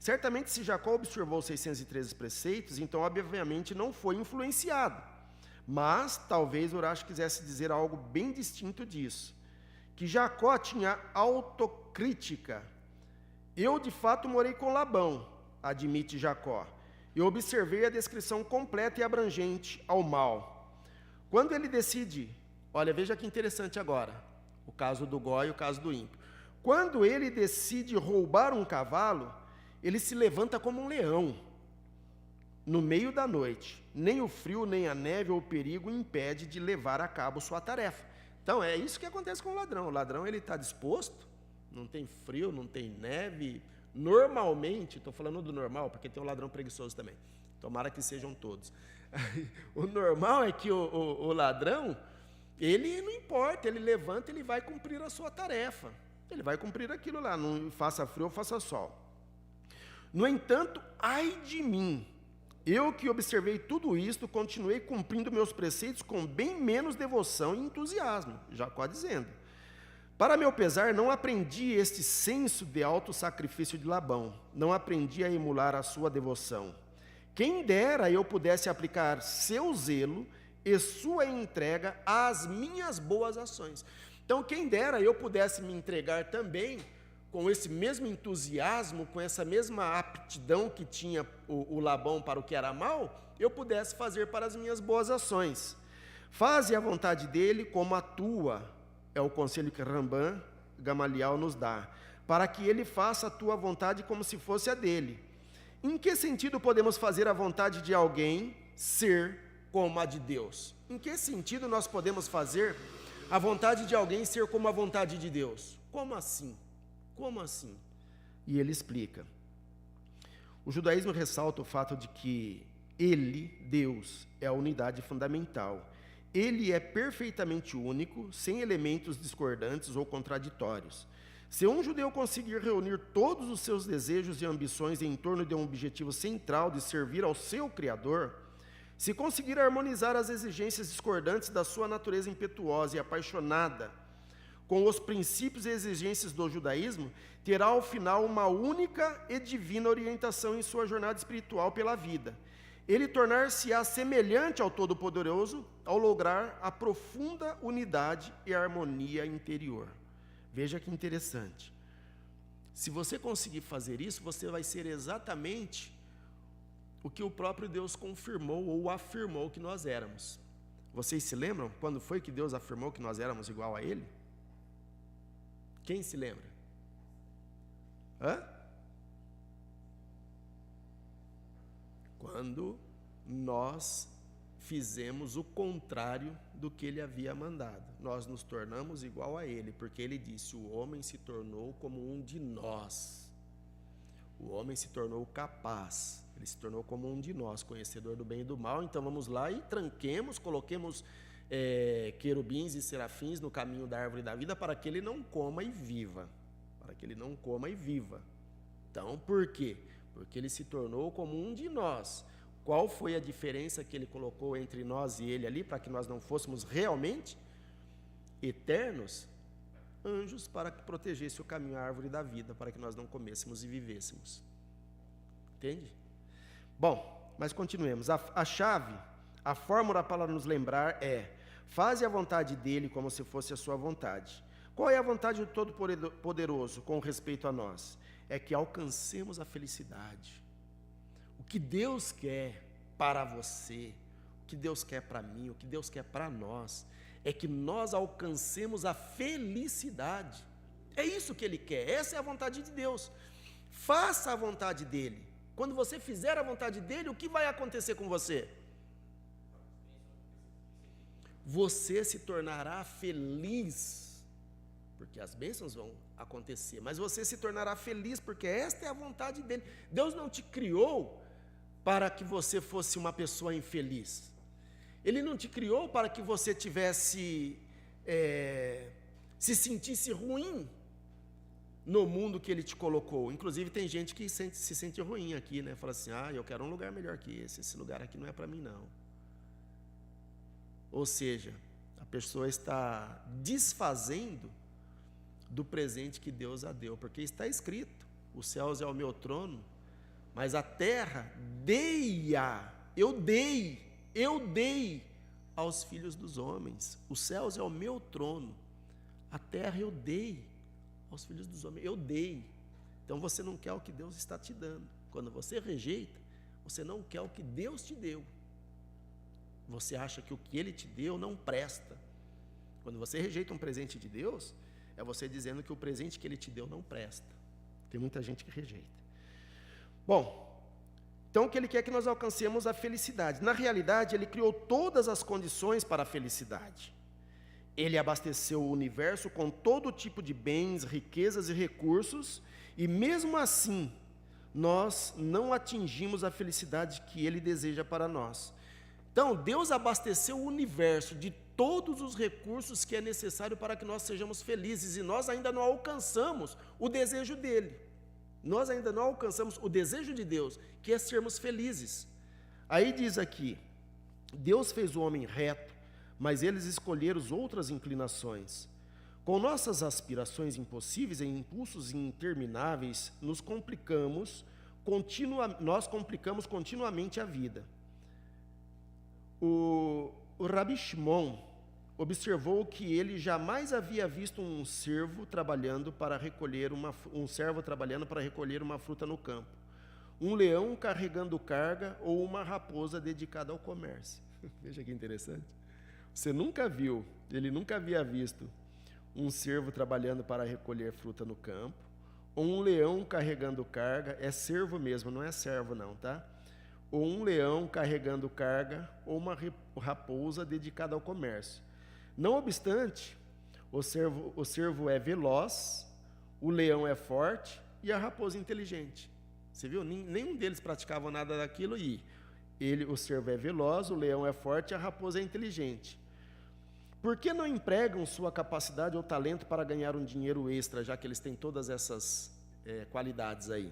Certamente, se Jacó observou os 613 preceitos, então obviamente não foi influenciado. Mas, talvez Urash quisesse dizer algo bem distinto disso, que Jacó tinha autocrítica. Eu, de fato, morei com Labão, admite Jacó. Eu observei a descrição completa e abrangente ao mal. Quando ele decide, olha, veja que interessante agora, o caso do goi e o caso do ímpio. Quando ele decide roubar um cavalo, ele se levanta como um leão, no meio da noite. Nem o frio, nem a neve ou o perigo impede de levar a cabo sua tarefa. Então, é isso que acontece com o ladrão. O ladrão, ele está disposto, não tem frio, não tem neve, Normalmente, estou falando do normal, porque tem um ladrão preguiçoso também. Tomara que sejam todos. O normal é que o ladrão, ele não importa, ele levanta, ele vai cumprir a sua tarefa. Ele vai cumprir aquilo lá, não faça frio ou faça sol. No entanto, ai de mim, eu que observei tudo isto, continuei cumprindo meus preceitos com bem menos devoção e entusiasmo. Jacó dizendo: para meu pesar, não aprendi este senso de auto-sacrifício de Labão, não aprendi a emular a sua devoção. Quem dera eu pudesse aplicar seu zelo e sua entrega às minhas boas ações. Então, quem dera eu pudesse me entregar também com esse mesmo entusiasmo, com essa mesma aptidão que tinha o Labão para o que era mal, eu pudesse fazer para as minhas boas ações. Faze a vontade dele como a tua, é o conselho que Rambam Gamaliel nos dá, para que ele faça a tua vontade como se fosse a dele. Em que sentido podemos fazer a vontade de alguém ser como a de Deus? Em que sentido nós podemos fazer a vontade de alguém ser como a vontade de Deus? Como assim? Como assim? E ele explica. O judaísmo ressalta o fato de que ele, Deus, é a unidade fundamental. Ele é perfeitamente único, sem elementos discordantes ou contraditórios. Se um judeu conseguir reunir todos os seus desejos e ambições em torno de um objetivo central de servir ao seu Criador, se conseguir harmonizar as exigências discordantes da sua natureza impetuosa e apaixonada com os princípios e exigências do judaísmo, terá ao final uma única e divina orientação em sua jornada espiritual pela vida. Ele tornar-se-á semelhante ao Todo-Poderoso ao lograr a profunda unidade e harmonia interior. Veja que interessante. Se você conseguir fazer isso, você vai ser exatamente o que o próprio Deus confirmou ou afirmou que nós éramos. Vocês se lembram quando foi que Deus afirmou que nós éramos igual a Ele? Quem se lembra? Quando nós fizemos o contrário do que Ele havia mandado. Nós nos tornamos igual a Ele, porque Ele disse: o homem se tornou como um de nós. O homem se tornou capaz, ele se tornou como um de nós, conhecedor do bem e do mal. Então vamos lá e tranquemos, coloquemos querubins e serafins no caminho da árvore da vida para que ele não coma e viva. Para que ele não coma e viva. Então, por quê? Porque ele se tornou como um de nós. Qual foi a diferença que ele colocou entre nós e ele ali, para que nós não fôssemos realmente eternos? Anjos para que protegesse o caminho, a árvore da vida, para que nós não comêssemos e vivêssemos. Entende? Bom, mas continuemos. A chave, a fórmula para nos lembrar é: faze a vontade dele como se fosse a sua vontade. Qual é a vontade do Todo-Poderoso com respeito a nós? É que alcancemos a felicidade. O que Deus quer para você, o que Deus quer para mim, o que Deus quer para nós, é que nós alcancemos a felicidade. É isso que Ele quer, essa é a vontade de Deus. Faça a vontade dEle. Quando você fizer a vontade dEle, o que vai acontecer com você? Você se tornará feliz, porque as bênçãos vão acontecer, mas você se tornará feliz, porque esta é a vontade dEle. Deus não te criou para que você fosse uma pessoa infeliz. Ele não te criou para que você tivesse, se sentisse ruim no mundo que Ele te colocou. Inclusive tem gente que se sente ruim aqui, né? Fala assim: eu quero um lugar melhor que esse lugar aqui não é para mim não. Ou seja, a pessoa está desfazendo do presente que Deus a deu, porque está escrito: os céus é o meu trono, mas a terra eu dei aos filhos dos homens. Os céus é o meu trono, a terra eu dei aos filhos dos homens, eu dei. Então você não quer o que Deus está te dando. Quando você rejeita, você não quer o que Deus te deu. Você acha que o que Ele te deu não presta. Quando você rejeita um presente de Deus, é você dizendo que o presente que Ele te deu não presta. Tem muita gente que rejeita. Bom, então o que Ele quer é que nós alcancemos a felicidade. Na realidade, Ele criou todas as condições para a felicidade. Ele abasteceu o universo com todo tipo de bens, riquezas e recursos, e mesmo assim, nós não atingimos a felicidade que Ele deseja para nós. Então, Deus abasteceu o universo de todos os recursos que é necessário para que nós sejamos felizes, e nós ainda não alcançamos o desejo dEle. Nós ainda não alcançamos o desejo de Deus, que é sermos felizes. Aí diz aqui, Deus fez o homem reto, mas eles escolheram outras inclinações. Com nossas aspirações impossíveis e impulsos intermináveis, nós complicamos continuamente a vida. O Rabi Shimon observou que ele jamais havia visto um servo trabalhando para recolher uma fruta no campo, um leão carregando carga ou uma raposa dedicada ao comércio. Veja que interessante. Ele nunca havia visto um servo trabalhando para recolher fruta no campo, ou um leão carregando carga, é servo mesmo, não é servo não, tá? Ou um leão carregando carga, ou uma raposa dedicada ao comércio. Não obstante, o servo é veloz, o leão é forte e a raposa inteligente. Você viu? Nenhum deles praticava nada daquilo e o servo é veloz, o leão é forte e a raposa é inteligente. Por que não empregam sua capacidade ou talento para ganhar um dinheiro extra, já que eles têm todas essas qualidades aí?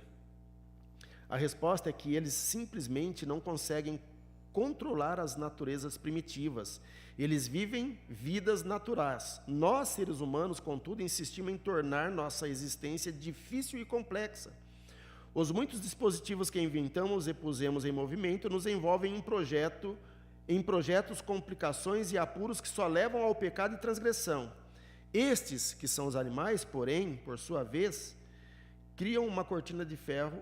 A resposta é que eles simplesmente não conseguem controlar as naturezas primitivas. Eles vivem vidas naturais. Nós, seres humanos, contudo, insistimos em tornar nossa existência difícil e complexa. Os muitos dispositivos que inventamos e pusemos em movimento nos envolvem em projetos, complicações e apuros que só levam ao pecado e transgressão. Estes, que são os animais, porém, por sua vez, criam uma cortina de ferro,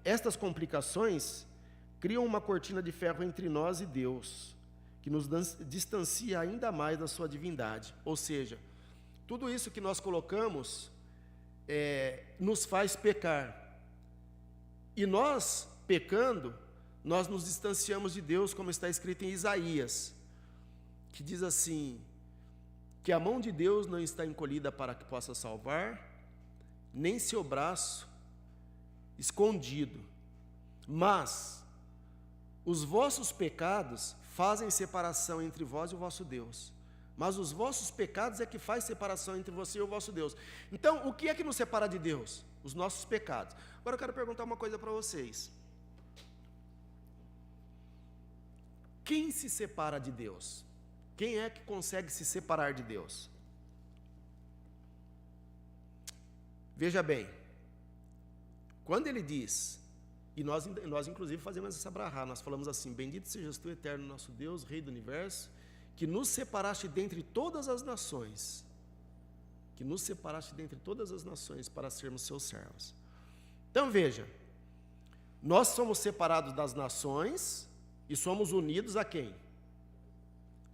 estas complicações criam uma cortina de ferro entre nós e Deus, que nos distancia ainda mais da sua divindade. Ou seja, tudo isso que nós colocamos nos faz pecar. E nós, pecando, nós nos distanciamos de Deus, como está escrito em Isaías, que diz assim, que a mão de Deus não está encolhida para que possa salvar, nem seu braço escondido, mas os vossos pecados fazem separação entre vós e o vosso Deus. Mas os vossos pecados é que faz separação entre você e o vosso Deus. Então, o que é que nos separa de Deus? Os nossos pecados. Agora eu quero perguntar uma coisa para vocês. Quem se separa de Deus? Quem é que consegue se separar de Deus? Veja bem, quando ele diz, e nós inclusive fazemos essa brahá, nós falamos assim, bendito sejas tu, eterno nosso Deus, Rei do Universo, que nos separaste dentre todas as nações, para sermos seus servos. Então veja, nós somos separados das nações e somos unidos a quem?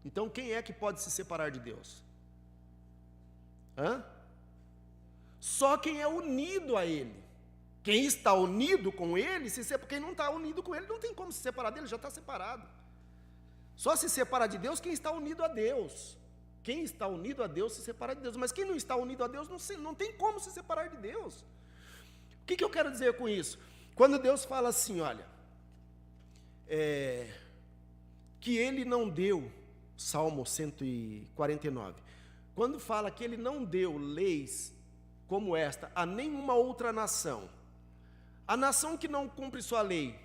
Então quem é que pode se separar de Deus? Só quem é unido a Ele. Quem está unido com Ele, quem não está unido com Ele não tem como se separar dele, já está separado. Só se separa de Deus quem está unido a Deus. Quem está unido a Deus se separa de Deus. Mas quem não está unido a Deus não tem como se separar de Deus. O que eu quero dizer com isso? Quando Deus fala assim, olha, que Ele não deu, Salmo 149, quando fala que Ele não deu leis como esta a nenhuma outra nação, a nação que não cumpre sua lei,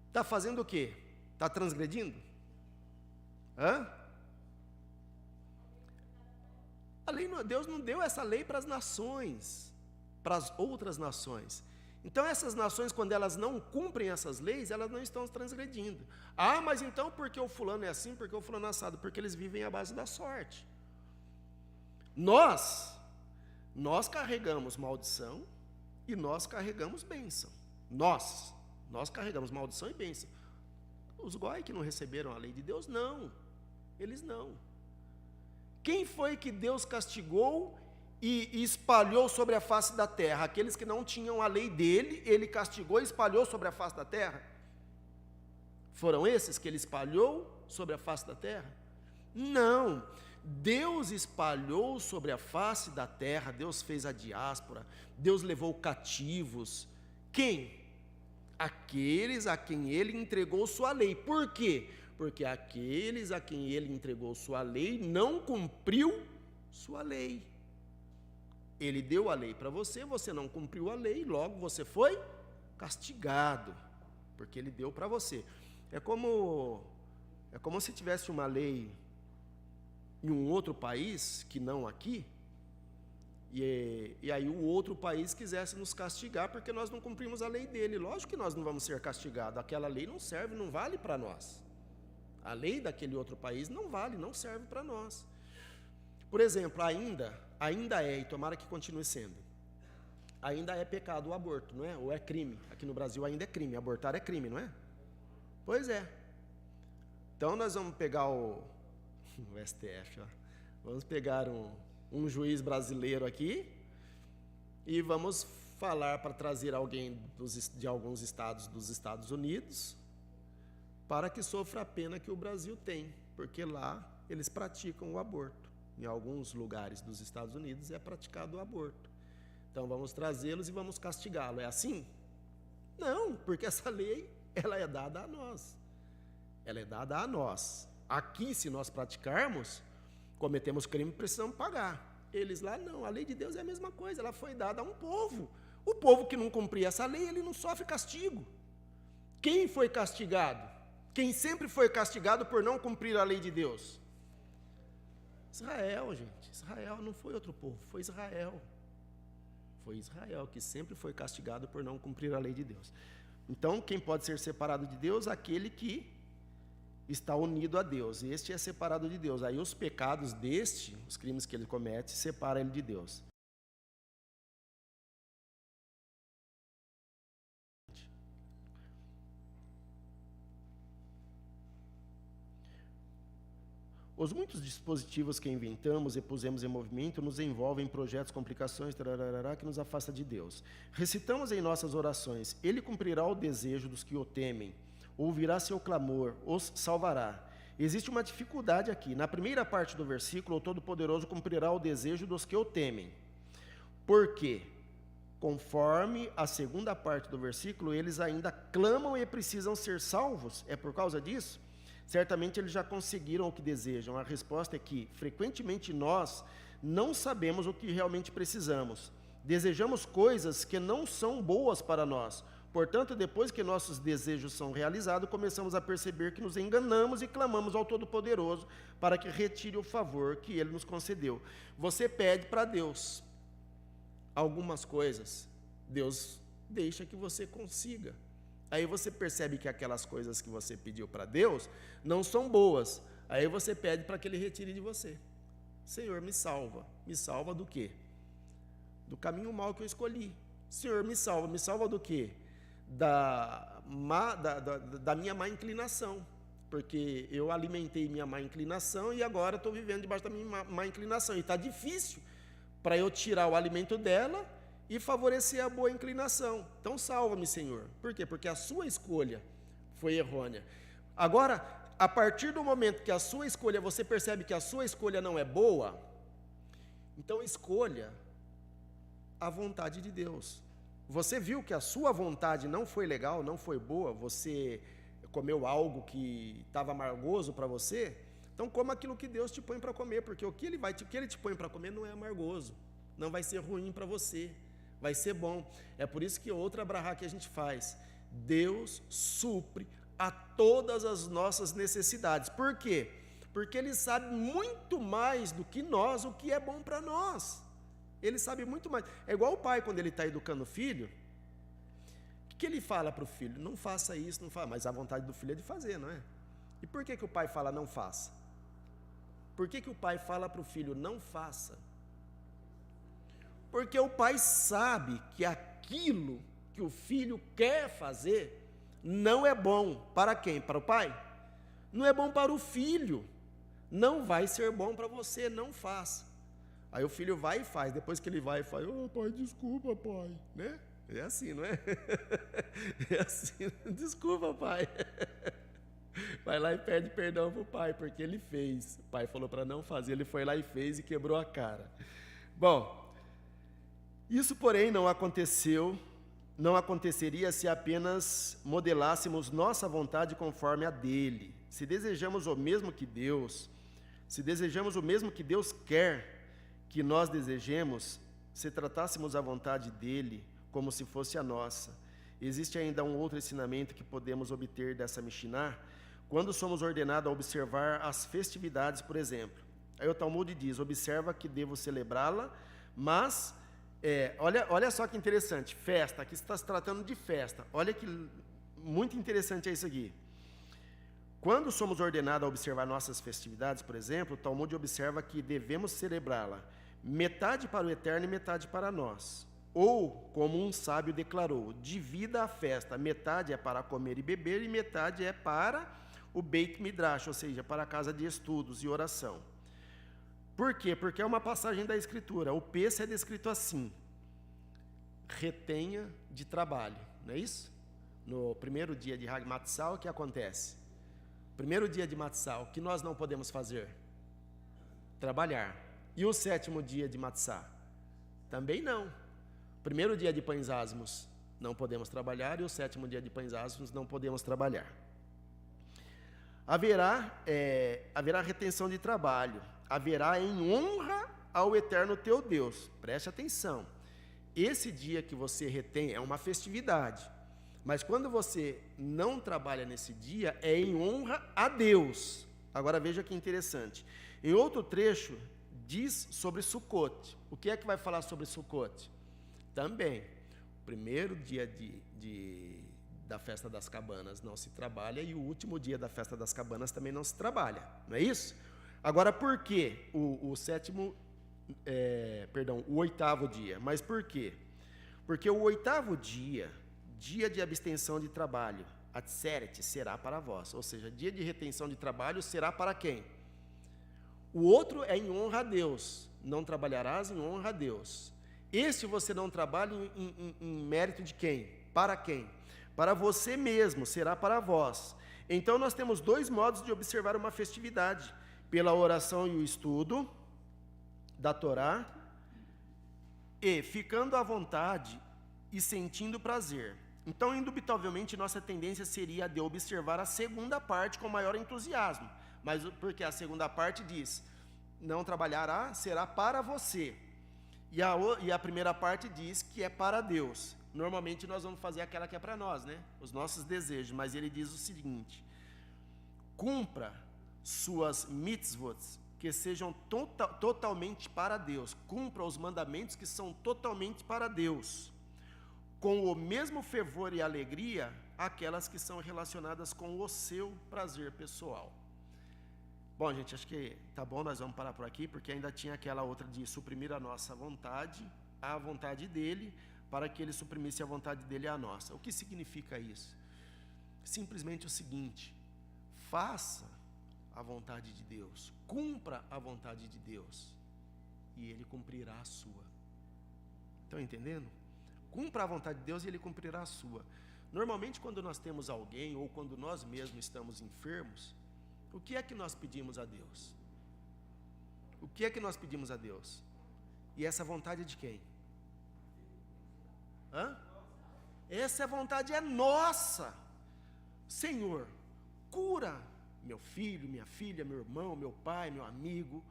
está fazendo o quê? Está transgredindo? Deus não deu essa lei para as nações, para as outras nações. Então essas nações, quando elas não cumprem essas leis, elas não estão transgredindo. Mas então porque o fulano é assim, porque o fulano é assado? Porque eles vivem à base da sorte. Nós carregamos maldição e nós carregamos bênção. Nós carregamos maldição e bênção. Os goi que não receberam a lei de Deus, não. Eles não. Quem foi que Deus castigou e espalhou sobre a face da terra? Aqueles que não tinham a lei dele, ele castigou e espalhou sobre a face da terra? Foram esses que ele espalhou sobre a face da terra? Não. Deus espalhou sobre a face da terra, Deus fez a diáspora, Deus levou cativos. Quem? Aqueles a quem ele entregou sua lei. Por quê? Porque aqueles a quem ele entregou sua lei não cumpriu sua lei. Ele deu a lei para você, você não cumpriu a lei, logo você foi castigado, porque ele deu para você. É como se tivesse uma lei em um outro país, que não aqui, e aí o outro país quisesse nos castigar porque nós não cumprimos a lei dele. Lógico que nós não vamos ser castigados, aquela lei não serve, não vale para nós. A lei daquele outro país não vale, não serve para nós. Por exemplo, ainda é, e tomara que continue sendo, ainda é pecado o aborto, não é? Ou é crime. Aqui no Brasil ainda é crime, abortar é crime, não é? Pois é. Então nós vamos pegar o STF, ó. Vamos pegar um juiz brasileiro aqui e vamos falar para trazer alguém de alguns estados dos Estados Unidos para que sofra a pena que o Brasil tem, porque lá eles praticam o aborto. Em alguns lugares dos Estados Unidos é praticado o aborto. Então vamos trazê-los e vamos castigá-lo. É assim? Não, porque essa lei, ela é dada a nós. Ela é dada a nós. Aqui, se nós praticarmos, cometemos crime, precisamos pagar. Eles lá não, a lei de Deus é a mesma coisa, ela foi dada a um povo. O povo que não cumpria essa lei, ele não sofre castigo. Quem foi castigado? Quem sempre foi castigado por não cumprir a lei de Deus? Israel, gente. Israel não foi outro povo, foi Israel. Foi Israel que sempre foi castigado por não cumprir a lei de Deus. Então, quem pode ser separado de Deus? Aquele que está unido a Deus. Este é separado de Deus. Aí os pecados deste, os crimes que ele comete, separam ele de Deus. Os muitos dispositivos que inventamos e pusemos em movimento nos envolvem em projetos, complicações, tararará, que nos afasta de Deus. Recitamos em nossas orações: Ele cumprirá o desejo dos que o temem, ouvirá seu clamor, os salvará. Existe uma dificuldade aqui. Na primeira parte do versículo, o Todo-Poderoso cumprirá o desejo dos que o temem. Por quê? Conforme a segunda parte do versículo, eles ainda clamam e precisam ser salvos. É por causa disso? Certamente eles já conseguiram o que desejam. A resposta é que, frequentemente, nós não sabemos o que realmente precisamos. Desejamos coisas que não são boas para nós. Portanto, depois que nossos desejos são realizados, começamos a perceber que nos enganamos e clamamos ao Todo-Poderoso para que retire o favor que Ele nos concedeu. Você pede para Deus algumas coisas, Deus deixa que você consiga. Aí você percebe que aquelas coisas que você pediu para Deus não são boas. Aí você pede para que Ele retire de você. Senhor, me salva. Me salva do quê? Do caminho mau que eu escolhi. Senhor, me salva do quê? Da minha má inclinação. Porque eu alimentei minha má inclinação e agora estou vivendo debaixo da minha má inclinação. E está difícil para eu tirar o alimento dela e favorecer a boa inclinação. Então salva-me, Senhor. Por quê? Porque a sua escolha foi errônea. Agora, a partir do momento que a sua escolha, você percebe que a sua escolha não é boa, então escolha a vontade de Deus. Você viu que a sua vontade não foi legal, não foi boa, você comeu algo que estava amargoso para você, então coma aquilo que Deus te põe para comer, porque o que Ele te põe para comer não é amargoso, não vai ser ruim para você. Vai ser bom. É por isso que outra brahá que a gente faz. Deus supre a todas as nossas necessidades. Por quê? Porque Ele sabe muito mais do que nós o que é bom para nós. Ele sabe muito mais. É igual o pai quando ele está educando o filho. O que ele fala para o filho? Não faça isso, não faça. Mas a vontade do filho é de fazer, não é? E por que o pai fala não faça? Por que o pai fala para o filho não faça? Porque o pai sabe que aquilo que o filho quer fazer não é bom. Para quem? Para o pai? Não é bom para o filho. Não vai ser bom para você, não faça. Aí o filho vai e faz. Depois que ele vai e faz, pai, desculpa, pai. Né? É assim, não é? É assim, desculpa, pai. Vai lá e pede perdão para o pai, porque ele fez. O pai falou para não fazer, ele foi lá e fez e quebrou a cara. Bom, isso, porém, não aconteceria se apenas modelássemos nossa vontade conforme a dele. Se desejamos o mesmo que Deus quer que nós desejemos, se tratássemos a vontade dele como se fosse a nossa. Existe ainda um outro ensinamento que podemos obter dessa Mishnah, quando somos ordenados a observar as festividades, por exemplo. Aí o Talmud diz, observa que devo celebrá-la, mas, olha só que interessante, festa, aqui está se tratando de festa, olha que muito interessante é isso aqui. Quando somos ordenados a observar nossas festividades, por exemplo, o Talmud observa que devemos celebrá-la metade para o Eterno e metade para nós. Ou, como um sábio declarou, divida a festa, metade é para comer e beber e metade é para o Beit Midrash, ou seja, para a casa de estudos e oração. Por quê? Porque é uma passagem da Escritura. O Pêssego é descrito assim, retenha de trabalho, não é isso? No primeiro dia de Hag Matzah, o que acontece? Primeiro dia de Matzah, o que nós não podemos fazer? Trabalhar. E o sétimo dia de Matzah? Também não. Primeiro dia de Pães Asmos, não podemos trabalhar, e o sétimo dia de Pães Asmos, não podemos trabalhar. Haverá retenção de trabalho, haverá em honra ao Eterno teu Deus. Preste atenção. Esse dia que você retém é uma festividade, mas quando você não trabalha nesse dia, é em honra a Deus. Agora veja que interessante. Em outro trecho, diz sobre Sukkot. O que é que vai falar sobre Sukkot? Também, primeiro dia da festa das cabanas não se trabalha e o último dia da festa das cabanas também não se trabalha, não é isso? Agora, por que o oitavo dia? Mas por quê? Porque o oitavo dia de abstenção de trabalho, Atzeret, será para vós, ou seja, dia de retenção de trabalho será para quem? O outro é em honra a Deus, não trabalharás em honra a Deus. Este você não trabalha em mérito de quem? Para quem? Para você mesmo, será para vós. Então nós temos dois modos de observar uma festividade, pela oração e o estudo da Torá, e ficando à vontade e sentindo prazer. Então, indubitavelmente, nossa tendência seria a de observar a segunda parte com maior entusiasmo, mas porque a segunda parte diz, não trabalhará, será para você. E a primeira parte diz que é para Deus. Normalmente nós vamos fazer aquela que é para nós, né? Os nossos desejos. Mas ele diz o seguinte, cumpra suas mitzvot, que sejam totalmente para Deus. Cumpra os mandamentos que são totalmente para Deus. Com o mesmo fervor e alegria, aquelas que são relacionadas com o seu prazer pessoal. Bom, gente, acho que tá bom, nós vamos parar por aqui, porque ainda tinha aquela outra de suprimir a nossa vontade, a vontade dele, para que ele suprimisse a vontade dele à nossa. O que significa isso? Simplesmente o seguinte, faça a vontade de Deus, cumpra a vontade de Deus, e ele cumprirá a sua. Estão entendendo? Cumpra a vontade de Deus e ele cumprirá a sua. Normalmente, quando nós temos alguém, ou quando nós mesmos estamos enfermos, o que é que nós pedimos a Deus? O que é que nós pedimos a Deus? E essa vontade é de quem? Essa vontade é nossa. Senhor, cura meu filho, minha filha, meu irmão, meu pai, meu amigo.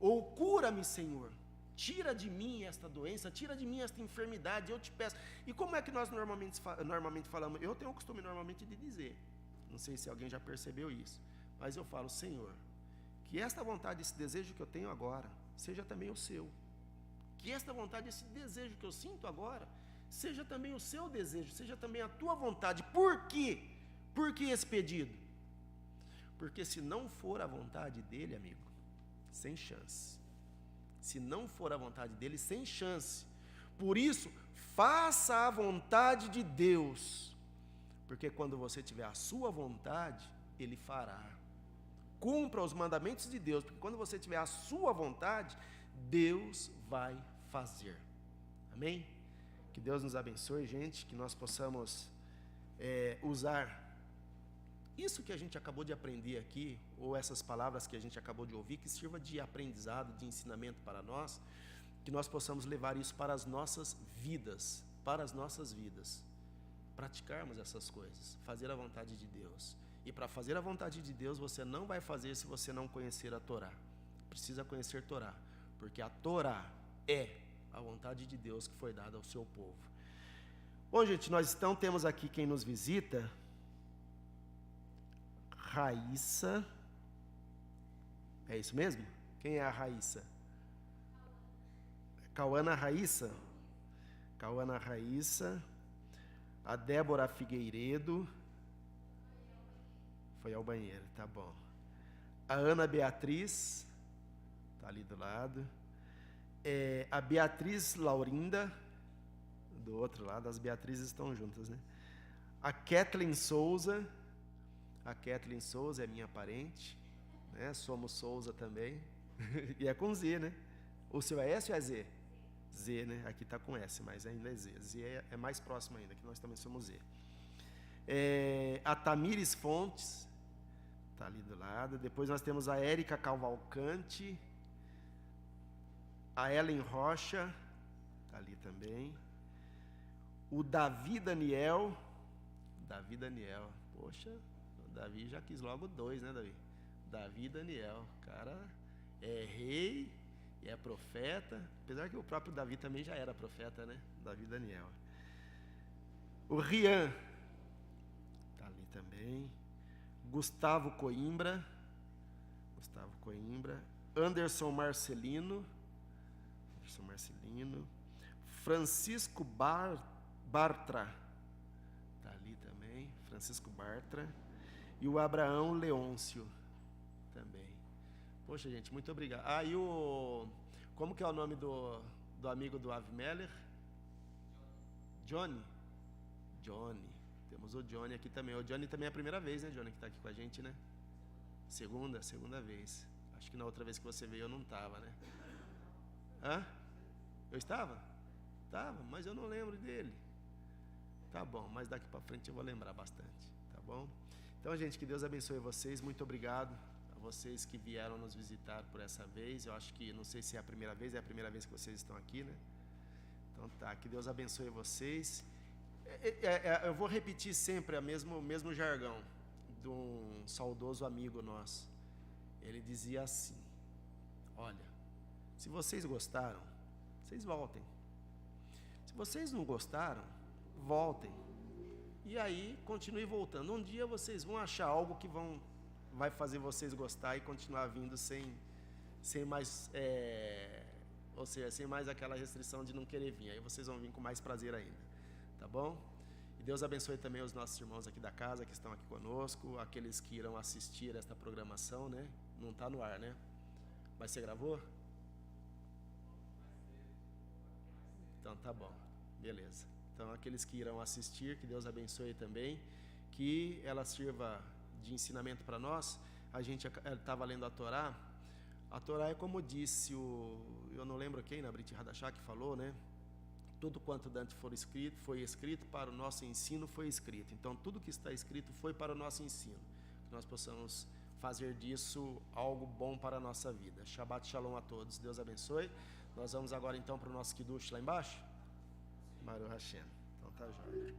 Ou cura-me, Senhor. Tira de mim esta doença, tira de mim esta enfermidade, eu te peço. E como é que nós normalmente falamos? Eu tenho o costume normalmente de dizer, não sei se alguém já percebeu isso, mas eu falo, Senhor, que esta vontade, esse desejo que eu tenho agora, seja também o seu. Que esta vontade, esse desejo que eu sinto agora, seja também o seu desejo, seja também a tua vontade. Por quê? Por que esse pedido? Porque se não for a vontade dele, amigo, sem chance. Se não for a vontade dele, sem chance. Por isso, faça a vontade de Deus. Porque quando você tiver a sua vontade, ele fará. Cumpra os mandamentos de Deus, porque quando você tiver a sua vontade, Deus vai fazer. Amém? Que Deus nos abençoe, gente, que nós possamos usar isso que a gente acabou de aprender aqui, ou essas palavras que a gente acabou de ouvir, que sirva de aprendizado, de ensinamento para nós, que nós possamos levar isso para as nossas vidas, praticarmos essas coisas, fazer a vontade de Deus. E para fazer a vontade de Deus, você não vai fazer se você não conhecer a Torá. Precisa conhecer a Torá, porque a Torá é a vontade de Deus que foi dada ao seu povo. Bom, gente, nós então temos aqui quem nos visita, Raíssa. É isso mesmo? Quem é a Raíssa? Cauana Raíssa. Cauana Raíssa. A Débora Figueiredo. Foi ao banheiro, tá bom. A Ana Beatriz. Tá ali do lado. A Beatriz Laurinda. Do outro lado, as Beatrizes estão juntas, né? A Kathleen Souza. A Kathleen Souza é minha parente, né? Somos Souza também. E é com Z, né? O seu é S ou é Z? Z, né? Aqui está com S, mas ainda é Z. Z é mais próximo ainda, que nós também somos Z. A Tamires Fontes, está ali do lado. Depois nós temos a Érica Cavalcante. A Ellen Rocha, está ali também. O Davi Daniel. Davi Daniel, poxa... Davi já quis logo 2, né, Davi? Davi e Daniel, o cara é rei e é profeta, apesar que o próprio Davi também já era profeta, né? Davi e Daniel. O Rian, tá ali também. Gustavo Coimbra, Anderson Marcelino, Francisco Bartra, tá ali também, Francisco Bartra. E o Abraão Leôncio também. Poxa, gente, muito obrigado. E o... Como que é o nome do amigo do Avimeller? Johnny. Temos o Johnny aqui também. O Johnny também é a primeira vez, né, Johnny, que está aqui com a gente, né? Segunda vez. Acho que na outra vez que você veio eu não estava, né? Hã? Eu estava? Estava, mas eu não lembro dele. Tá bom, mas daqui para frente eu vou lembrar bastante, tá bom? Então, gente, que Deus abençoe vocês. Muito obrigado a vocês que vieram nos visitar por essa vez. Eu acho que, não sei se é a primeira vez que vocês estão aqui, né? Então tá, que Deus abençoe vocês. Eu vou repetir sempre o mesmo jargão de um saudoso amigo nosso. Ele dizia assim: olha, se vocês gostaram, vocês voltem. Se vocês não gostaram, voltem. E aí, continue voltando. Um dia vocês vão achar algo que vai fazer vocês gostar e continuar vindo sem mais, ou seja, sem mais aquela restrição de não querer vir. Aí vocês vão vir com mais prazer ainda, tá bom? E Deus abençoe também os nossos irmãos aqui da casa que estão aqui conosco, aqueles que irão assistir esta programação, né? Não está no ar, né? Mas você gravou? Então tá bom, beleza. Então, aqueles que irão assistir, que Deus abençoe também, que ela sirva de ensinamento para nós. A gente estava lendo a Torá. A Torá é como disse eu não lembro quem, na Brit Hadashah, que falou, né? Tudo quanto Dante foi escrito para o nosso ensino foi escrito. Então, tudo que está escrito foi para o nosso ensino. Que nós possamos fazer disso algo bom para a nossa vida. Shabbat Shalom a todos. Deus abençoe. Nós vamos agora então para o nosso Kiddush lá embaixo. Baruch Hashem. Então tá jóia.